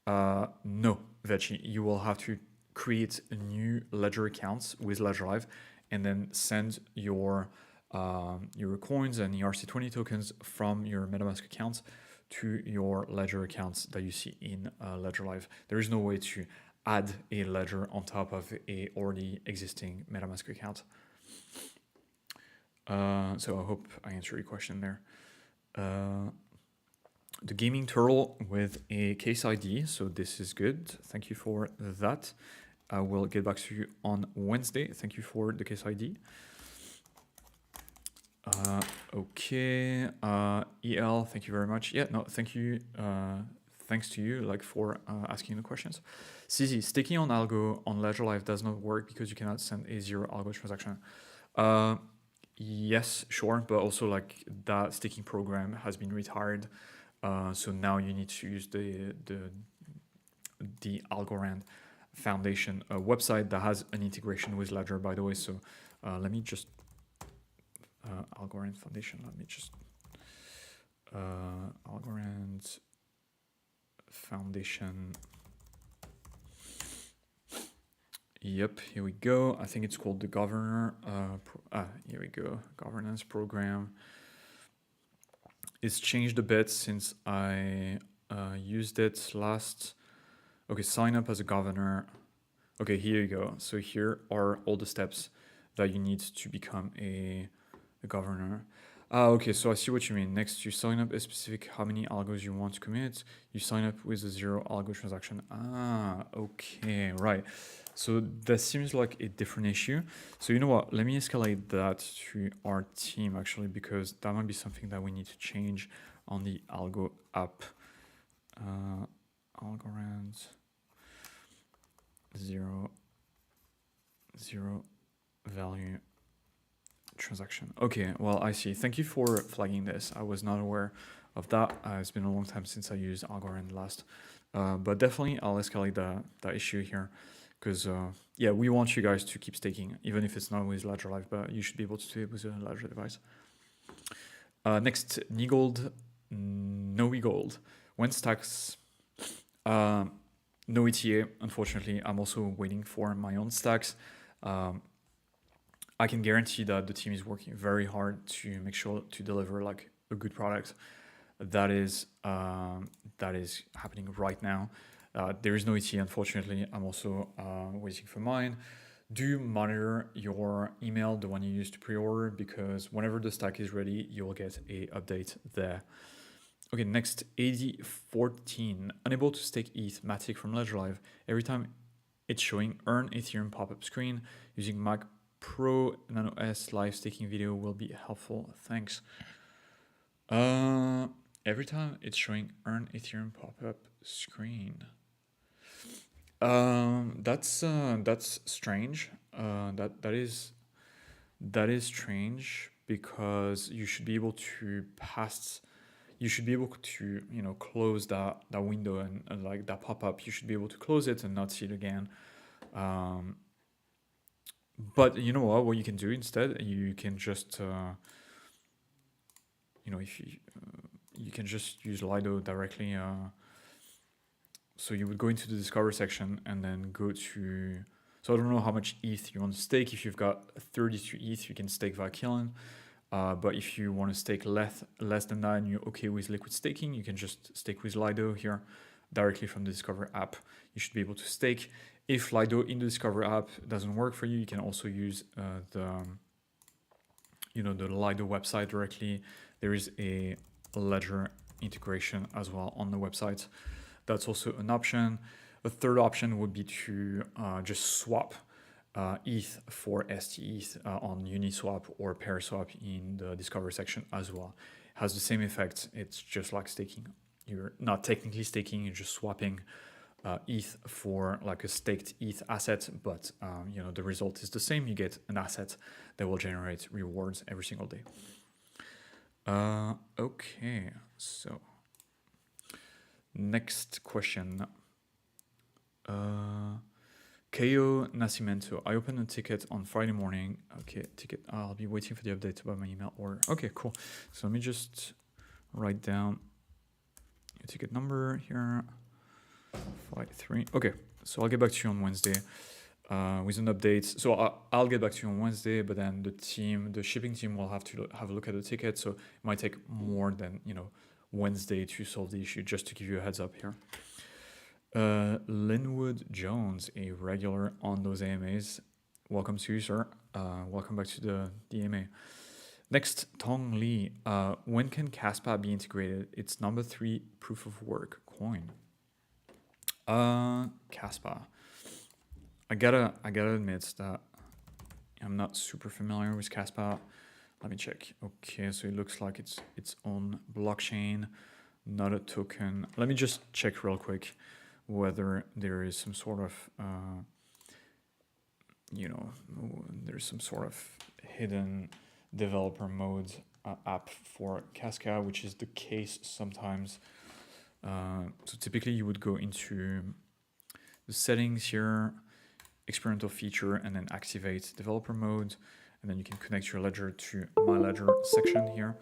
No, Vecchi. You will have to create a new Ledger accounts with Ledger Live and then send your coins and ERC20 tokens from your MetaMask accounts to your Ledger accounts that you see in Ledger Live. There is no way to add a Ledger on top of a already existing MetaMask account. So I hope I answered your question there. The gaming turtle with a case ID, so this is good. Thank you for that. I will get back to you on Wednesday. Thank you for the case ID. Okay, EL, thank you very much. Yeah, no, thank you. thanks to you, like, for asking the questions. CZ, staking on algo on Ledger Live does not work because you cannot send a zero algo transaction. Yes, sure, but also like that staking program has been retired, so now you need to use the Algorand Foundation website that has an integration with Ledger, by the way. So let me just Algorand Foundation. Let me just Algorand Foundation. Yep, here we go. I think it's called the Governor. Here we go. Governance program. It's changed a bit since I used it last. Okay, sign up as a governor. Okay, here you go. So here are all the steps that you need to become a governor. Okay, so I see what you mean. Next, you sign up a specific how many algos you want to commit. You sign up with a zero algo transaction. Okay, right. So that seems like a different issue. So you know what? Let me escalate that to our team actually, because that might be something that we need to change on the algo app. Algorand zero value transaction. Okay, well, I see. Thank you for flagging this. I was not aware of that. It's been a long time since I used Algorand last, but definitely I'll escalate that issue here, because yeah, we want you guys to keep staking, even if it's not with Ledger Live, but you should be able to do it with a Ledger device. Next, Nigold, Gold. When stacks? No ETA, unfortunately. I'm also waiting for my own stacks. I can guarantee that the team is working very hard to make sure to deliver like a good product. That is happening right now. There is no ETA, unfortunately. I'm also waiting for mine. Do monitor your email, the one you use to pre-order, because whenever the stack is ready, you'll get a update there. Okay, next, AD14. Unable to stake ETH Matic from Ledger Live. Every time it's showing earn Ethereum pop-up screen using Mac Pro Nano S live staking video will be helpful. Thanks. Every time it's showing earn Ethereum pop-up screen. That's strange. That is strange, because you should be able to close that window and like that pop-up. You should be able to close it and not see it again. But you know what you can do instead? You can just if you can just use Lido directly. So you would go into the discover section and then go to. So I don't know how much ETH you want to stake. If you've got 32 ETH, you can stake via Kiln. But if you want to stake less than that and you're okay with liquid staking, you can just stake with Lido here directly from the Discover app. You should be able to stake. If Lido in the Discover app doesn't work for you, you can also use the Lido website directly. There is a Ledger integration as well on the website. That's also an option. A third option would be to just swap ETH for STETH on Uniswap or PairSwap in the Discover section as well. It has the same effect. It's just like staking. You're not technically staking, you're just swapping ETH for like a staked ETH asset, but the result is the same. You get an asset that will generate rewards every single day. Okay, so next question. KO Nascimento. I opened a ticket on Friday morning. Okay, ticket. I'll be waiting for the update about my email order. Okay, cool. So let me just write down your ticket number here. 53. Okay, so I'll get back to you on Wednesday with an update. So I'll get back to you on Wednesday, but then the shipping team will have to have a look at the ticket. So it might take more than Wednesday to solve the issue. Just to give you a heads up here. Linwood Jones, a regular on those AMAs. Welcome to you, sir. Welcome back to the AMA. Next, Tong Lee. When can Caspa be integrated? It's number 3 proof of work coin. Caspa. I gotta admit that I'm not super familiar with Caspa. Let me check. Okay, so it looks like it's its own blockchain. not a token. Let me just check real quick whether there is some sort of, there's some sort of hidden developer mode app for Casca, which is the case sometimes. So typically you would go into the settings here, experimental feature, and then activate developer mode. And then you can connect your ledger to my ledger section here.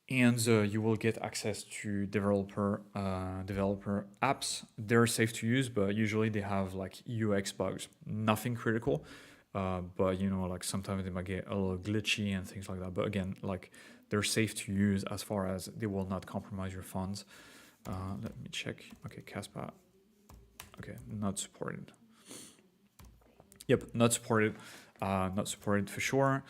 And you will get access to developer apps. They're safe to use, but usually they have like UX bugs. Nothing critical, but like sometimes they might get a little glitchy and things like that. But again, like they're safe to use as far as they will not compromise your funds. Let me check. Okay, Caspa. Okay, not supported. Yep, not supported. Not supported for sure.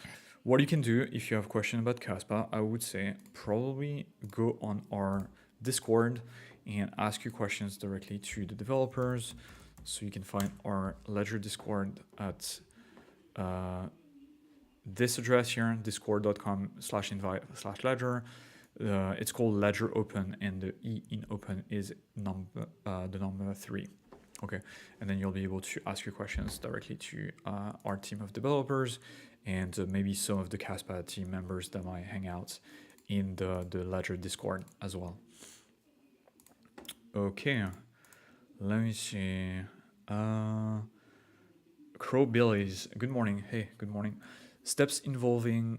What you can do if you have questions about Caspa, I would say probably go on our Discord and ask your questions directly to the developers. So you can find our Ledger Discord at this address here, discord.com/invite/ledger. It's called Ledger Open, and the E in open is the number 3. Okay, and then you'll be able to ask your questions directly to our team of developers and maybe some of the Caspa team members that might hang out in the Ledger Discord as well. Okay, let me see. Crow Billies, good morning. Hey, good morning. Steps involved in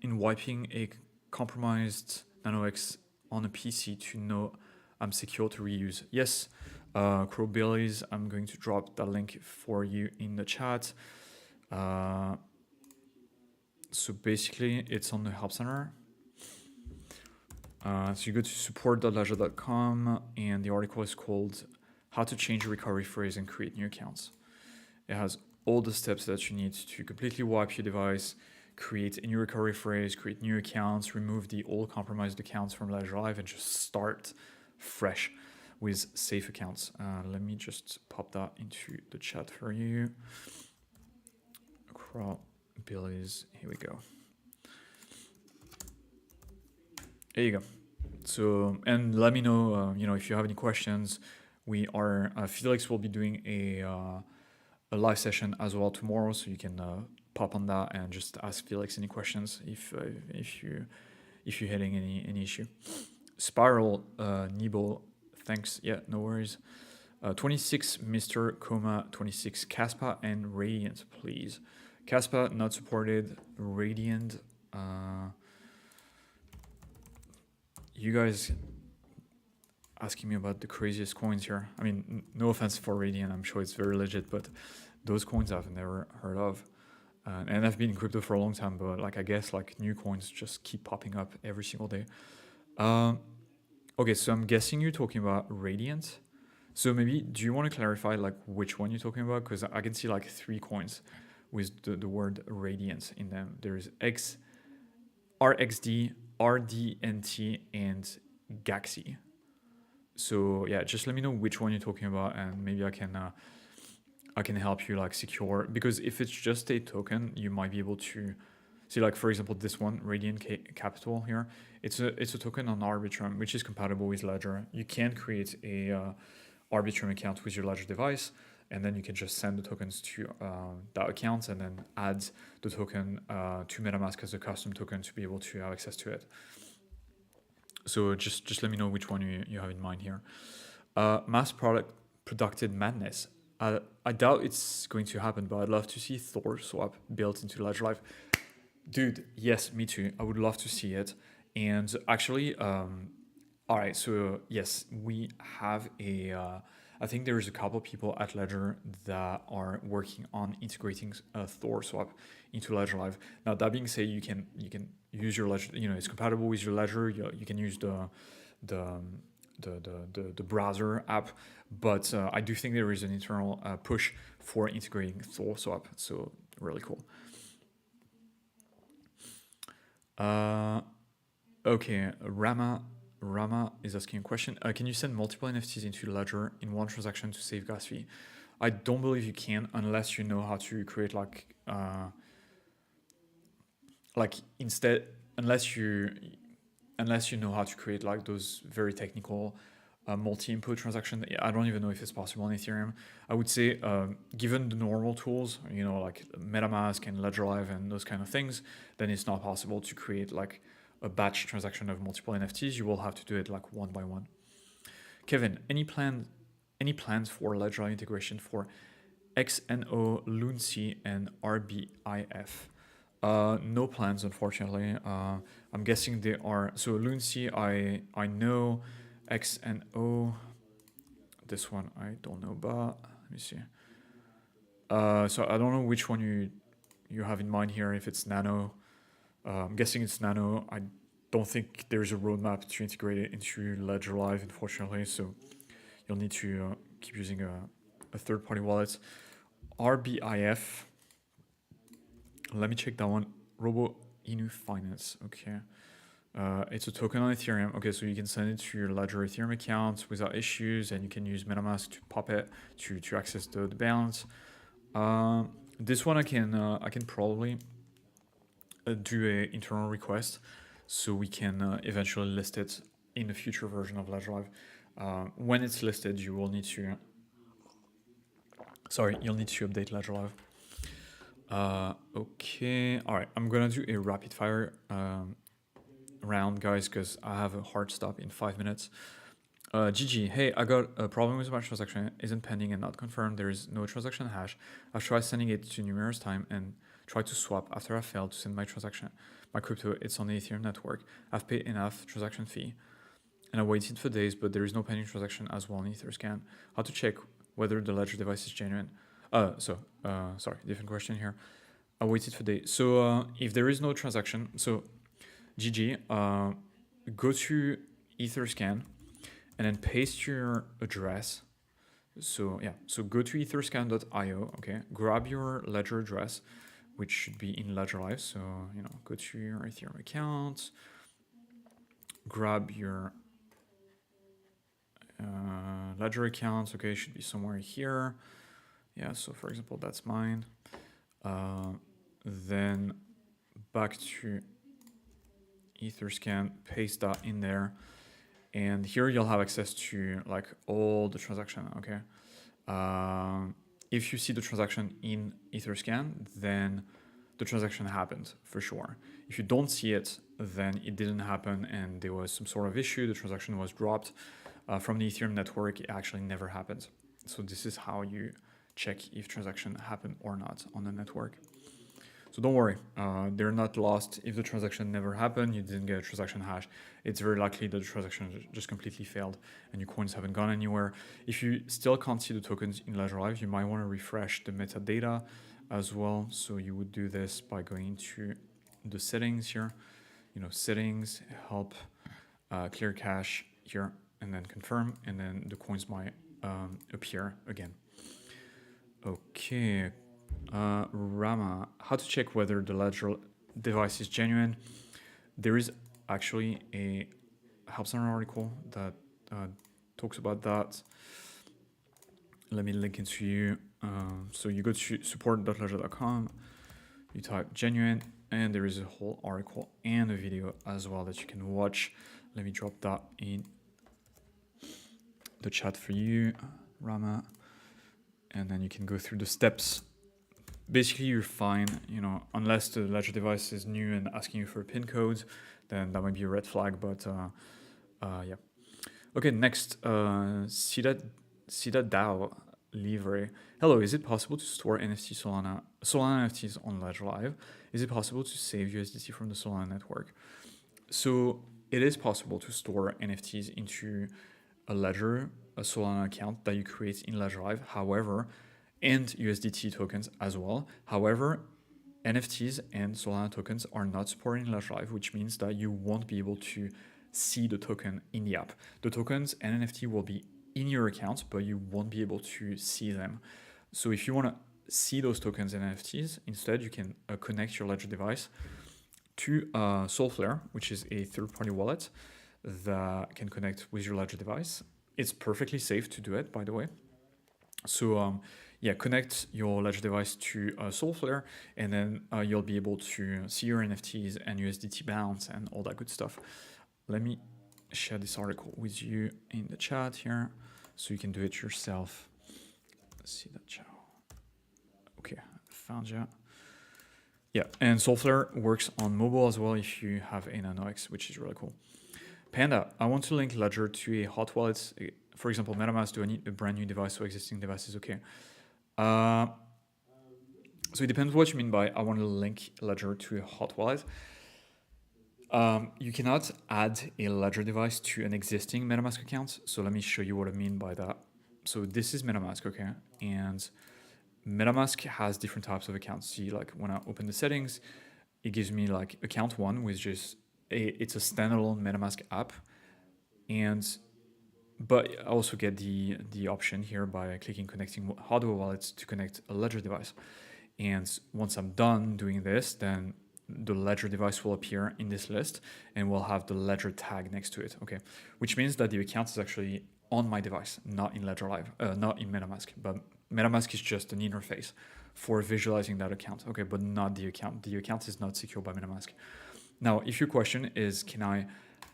wiping a compromised NanoX on a PC to know I'm secure to reuse. Yes, Crow Billies, I'm going to drop that link for you in the chat. So basically, it's on the Help Center. So you go to support.ledger.com, and the article is called How to Change a Recovery Phrase and Create New Accounts. It has all the steps that you need to completely wipe your device, create a new recovery phrase, create new accounts, remove the old compromised accounts from Ledger Live, and just start fresh with safe accounts. Let me just pop that into the chat for you. Crow Billies, here we go. There you go. So, and let me know, if you have any questions. We are, Felix will be doing a live session as well tomorrow, so you can pop on that and just ask Felix any questions if you're hitting any issue. Spiral, Nebo, thanks. Yeah, no worries. 26 Mr. 26 Caspa and Radiant, please. Caspa not supported. Radiant. You guys asking me about the craziest coins here. I mean, no offense for Radiant, I'm sure it's very legit, but those coins I've never heard of. And I've been in crypto for a long time, but I guess new coins just keep popping up every single day. Okay, so I'm guessing you're talking about Radiant. So maybe, do you want to clarify which one you're talking about? Because I can see 3 coins with the word Radiant in them. There's RXD, RDNT, and Gaxi. So yeah, just let me know which one you're talking about, and maybe I can help you secure. Because if it's just a token, you might be able to see for example this one, Radiant Capital here. It's a token on Arbitrum, which is compatible with Ledger. You can create a Arbitrum account with your Ledger device, and then you can just send the tokens to that account and then add the token to Metamask as a custom token to be able to have access to it. So just let me know which one you have in mind here. Mass produced madness. I doubt it's going to happen, but I'd love to see Thor swap built into Ledger Live. Dude, yes, me too. I would love to see it. And actually, all right, so yes, we have I think there is a couple people at Ledger that are working on integrating Thor swap into Ledger Live. Now that being said, you can use your Ledger. It's compatible with your Ledger. You can use the browser app, but I do think there is an internal push for integrating Thor swap. So really cool. Okay, Rama is asking a question. Can you send multiple NFTs into Ledger in one transaction to save gas fee? I don't believe you can unless you know how to create unless you unless you know how to create like those very technical multi-input transaction. I don't even know if it's possible on Ethereum. I would say, given the normal tools, you know, like Metamask and Ledger Live and those kind of things, then it's not possible to create like a batch transaction of multiple NFTs. You will have to do it like one by one. Kevin, any plans for Ledger Live integration for XNO, Luncy, and RBIF? No plans, unfortunately. I'm guessing they are. So Luncy, I know. XNO, this one I don't know about. Let me see. So I don't know which one you have in mind here. If it's Nano, I'm guessing it's Nano. I don't think there's a roadmap to integrate it into Ledger Live, unfortunately. So you'll need to keep using a third-party wallet. RBIF. Let me check that one. Robo Inu Finance. Okay. It's a token on Ethereum. Okay, so you can send it to your Ledger Ethereum account without issues, and you can use MetaMask to pop it to access the balance. This one I can probably do an internal request, so we can eventually list it in a future version of Ledger Live. When it's listed, you will need to. You'll need to update Ledger Live. Okay, all right. I'm gonna do a rapid fire round, guys, because I have a hard stop in 5 minutes. GG, hey, I got a problem with my transaction. Isn't pending and not confirmed. There is no transaction hash. I've tried sending it to numerous times and tried to swap after I failed to send my transaction. My crypto, it's on the Ethereum network. I've paid enough transaction fee and I waited for days, but there is no pending transaction as well on Etherscan. How to check whether the Ledger device is genuine? Sorry, different question here. I waited for days. So if there is no transaction, so GG, go to Etherscan and then paste your address. So yeah, so go to etherscan.io, okay, grab your Ledger address, which should be in Ledger Live. So, you know, go to your Ethereum account, grab your Ledger account, okay, should be somewhere here. Yeah, so for example, that's mine. Then back to Etherscan, paste that in there, and here you'll have access to like all the transaction. Okay, if you see the transaction in Etherscan, then the transaction happened for sure. If you don't see it, then it didn't happen and there was some sort of issue. The transaction was dropped from the Ethereum network. It actually never happened. So this is how you check if transaction happened or not on the network. So don't worry, they're not lost. If the transaction never happened, you didn't get a transaction hash, it's very likely that the transaction just completely failed and your coins haven't gone anywhere. If you still can't see the tokens in Ledger Live, you might want to refresh the metadata as well. So you would do this by going to the settings here, you know, settings, help, clear cache here, and then confirm, and then the coins might appear again. Okay. Rama, how to check whether the Ledger device is genuine? There is actually a Help Center article that talks about that. Let me link it to you. So you go to support.ledger.com, you type genuine, and there is a whole article and a video as well that you can watch. Let me drop that in the chat for you, Rama, and then you can go through the steps. Basically, you're fine, you know, unless the Ledger device is new and asking you for a PIN code, then that might be a red flag, but yeah. Okay, next, Theta DAO Livre. Hello, is it possible to store Solana NFTs on Ledger Live? Is it possible to save USDT from the Solana network? So it is possible to store NFTs into a Solana account that you create in Ledger Live. However, and USDT tokens as well. However, NFTs and Solana tokens are not supported in Ledger Live, which means that you won't be able to see the token in the app. The tokens and NFT will be in your account, but you won't be able to see them. So if you want to see those tokens and NFTs, instead you can connect your Ledger device to Solflare, which is a third-party wallet that can connect with your Ledger device. It's perfectly safe to do it, by the way. So yeah, connect your Ledger device to Solflare, and then you'll be able to see your NFTs and USDT balance and all that good stuff. let me share this article with you in the chat here so you can do it yourself. Let's see that chat. Okay, found you. Yeah, and Solflare works on mobile as well if you have a Nano X, which is really cool. Panda, I want to link Ledger to a hot wallet. For example, MetaMask, do I need a brand new device or existing device is okay? So it depends what you mean by I want to link Ledger to a hot wallet. You cannot add a Ledger device to an existing MetaMask account. So let me show you what I mean by that. So this is MetaMask, okay? And MetaMask has different types of accounts. See, like when I open the settings, it gives me like account one, which is it's a standalone MetaMask app. But I also get the option here by clicking connecting hardware wallets to connect a Ledger device. And once I'm done doing this, then the Ledger device will appear in this list and we'll have the Ledger tag next to it, okay? Which means that the account is actually on my device, not in Ledger Live, not in MetaMask, but MetaMask is just an interface for visualizing that account, okay, but not the account. The account is not secured by MetaMask. Now, if your question is, can I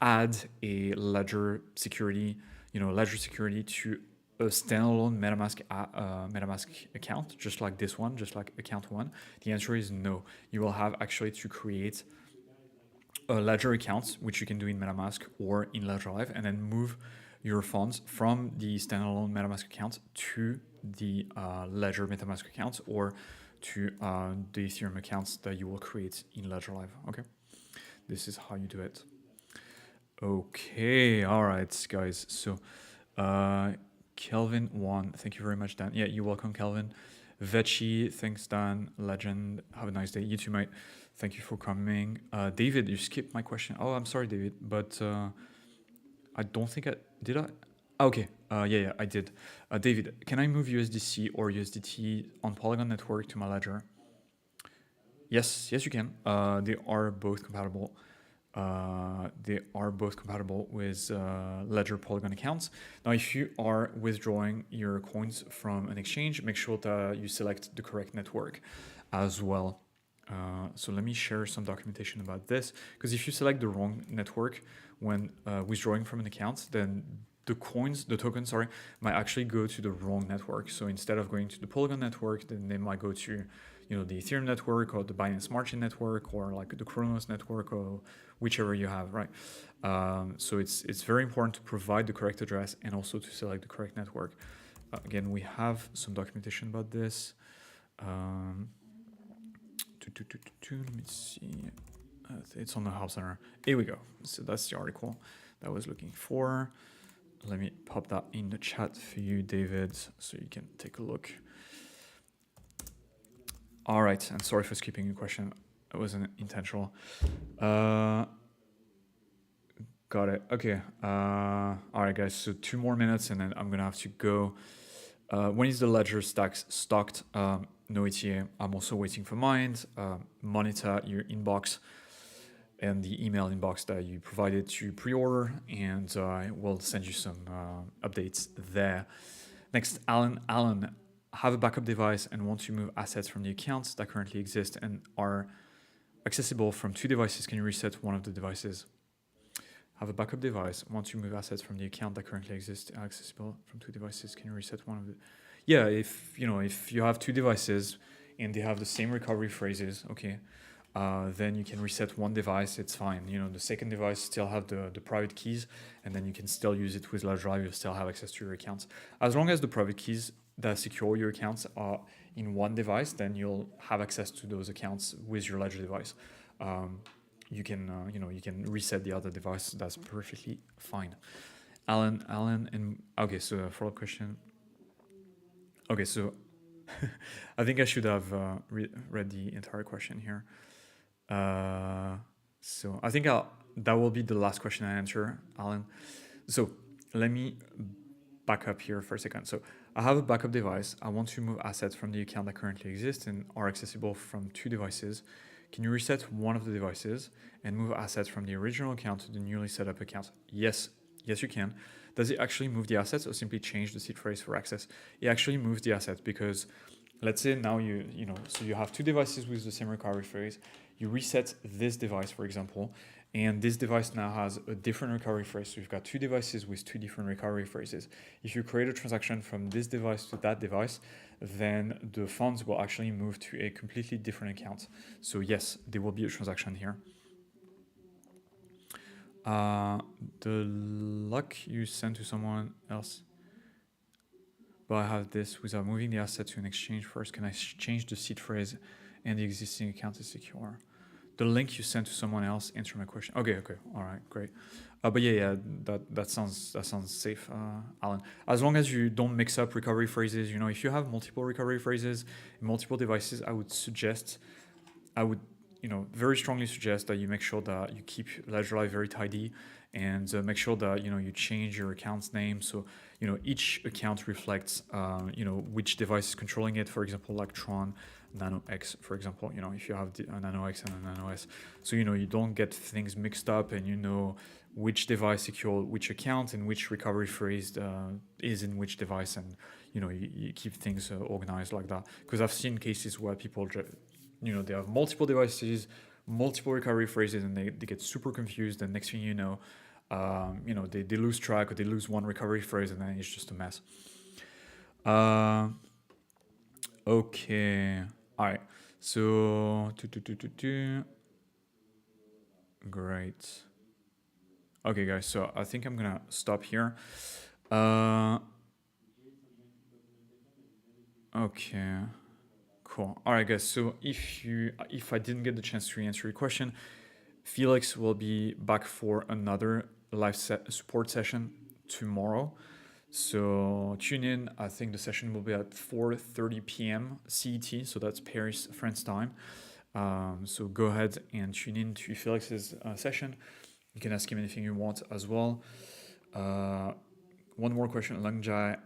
add a Ledger security, Ledger security to a standalone MetaMask account, just like this one, just like account one? The answer is no. You will have actually to create a Ledger account, which you can do in MetaMask or in Ledger Live, and then move your funds from the standalone MetaMask account to the Ledger MetaMask account or to the Ethereum accounts that you will create in Ledger Live, okay? This is how you do it. Okay, all right, guys. So Kelvin won. Thank you very much, Dan. Yeah, you're welcome, Kelvin. Vecchi, thanks, Dan. Legend, have a nice day. You too, mate. Thank you for coming. David, you skipped my question. Oh, I'm sorry, David, but I don't think did I? Okay, yeah, I did. David, can I move USDC or USDT on Polygon network to my Ledger? Yes, you can. They are both compatible. They are both compatible with Ledger Polygon accounts. Now, if you are withdrawing your coins from an exchange, make sure that you select the correct network as well. So let me share some documentation about this, because if you select the wrong network when withdrawing from an account, then the tokens, might actually go to the wrong network. So instead of going to the Polygon network, then they might go to the Ethereum network or the Binance Smart Chain network or like the Kronos network or whichever you have, right? So it's very important to provide the correct address and also to select the correct network. Again, we have some documentation about this. Let me see. It's on the Help Center. Here we go. So that's the article that I was looking for. Let me pop that in the chat for you, David, so you can take a look. All right, and sorry for skipping your question. It wasn't intentional. Got it. Okay. All right, guys. So 2 more minutes, and then I'm gonna have to go. When is the Ledger stacks stocked? No ETA. I'm also waiting for mine. Monitor your inbox and the email inbox that you provided to pre-order, and I will send you some updates there. Next, Alan, have a backup device and want to move assets from the accounts that currently exist and are accessible from 2 devices. Can you reset one of the devices? Have a backup device, want to move assets from the account that currently exists and accessible from 2 devices. Can you reset one of the? Yeah, if you have 2 devices and they have the same recovery phrases, okay, then you can reset one device. It's fine. The second device still have the private keys, and then you can still use it with Ledger Live. You still have access to your accounts. As long as the private keys that secure your accounts are in one device, then you'll have access to those accounts with your Ledger device. You can reset the other device. That's perfectly fine. Alan, and okay. So follow-up question. Okay, so I think I should have read the entire question here. So I think that will be the last question I answer, Alan. So let me back up here for a second. So I have a backup device. I want to move assets from the account that currently exists and are accessible from 2 devices. Can you reset one of the devices and move assets from the original account to the newly set up account? Yes, you can. Does it actually move the assets or simply change the seed phrase for access? It actually moves the assets, because let's say now so you have 2 devices with the same recovery phrase. You reset this device, for example, And this device now has a different recovery phrase. So you've got two devices with two different recovery phrases. If you create a transaction from this device to that device, then the funds will actually move to a completely different account. So yes, there will be a transaction here. The luck you send to someone else, but I have this without moving the asset to an exchange first. Can I change the seed phrase and the existing account is secure? The link you sent to someone else, answer my question. Okay, all right, great. But yeah, that sounds safe, Alan. As long as you don't mix up recovery phrases, if you have multiple recovery phrases, multiple devices, I would very strongly suggest that you make sure that you keep Ledger Live very tidy, and make sure that you change your account's name so each account reflects which device is controlling it. For example, like Tron Nano X, for example, if you have a Nano X and a Nano S, so you don't get things mixed up, and which device secure which account and which recovery phrase is in which device, and you keep things organized like that. Because I've seen cases where people they have multiple devices, multiple recovery phrases, and they get super confused, and next thing you know, they lose track, or they lose one recovery phrase, and then it's just a mess. Okay, all right, so great. Okay guys, so I think I'm gonna stop here. Okay, cool. All right guys, so if I didn't get the chance to answer your question, Felix will be back for another live support session tomorrow. So tune in. I think the session will be at 4:30 p.m. CET, so that's Paris, France time. So go ahead and tune in to Felix's session. You can ask him anything you want as well. One more question, Langjai.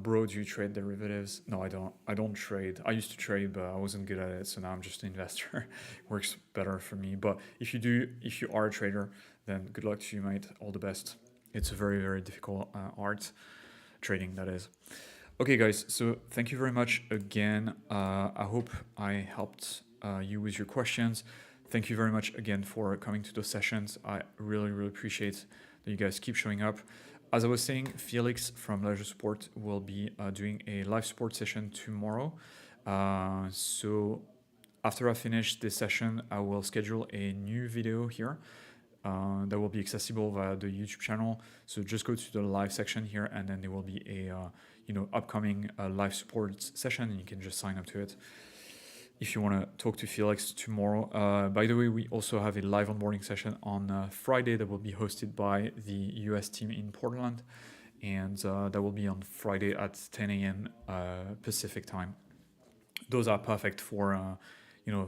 Bro, do you trade derivatives? No, I don't. I don't trade. I used to trade, but I wasn't good at it, so now I'm just an investor. Works better for me. But if you are a trader, then good luck to you, mate. All the best. It's a very, very difficult art, trading, that is. Okay, guys, so thank you very much again. I hope I helped you with your questions. Thank you very much again for coming to those sessions. I really, really appreciate that you guys keep showing up. As I was saying, Felix from Ledger Support will be doing a live support session tomorrow. So after I finish this session, I will schedule a new video here that will be accessible via the YouTube channel. So just go to the live section here, and then there will be a upcoming live support session, and you can just sign up to it if you want to talk to Felix tomorrow. By the way, we also have a live onboarding session on Friday that will be hosted by the US team in Portland, and that will be on Friday at 10 a.m. Pacific time. Those are perfect for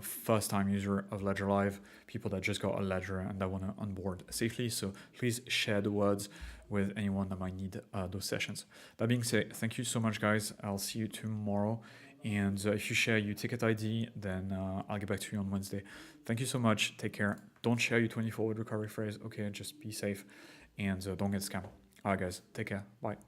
first-time user of Ledger Live, people that just got a Ledger and that want to onboard safely. So please share the words with anyone that might need those sessions. That being said, thank you so much, guys. I'll see you tomorrow. And if you share your ticket ID, then I'll get back to you on Wednesday. Thank you so much. Take care. Don't share your 24 with recovery phrase. Okay, just be safe and don't get scammed. All right, guys. Take care. Bye.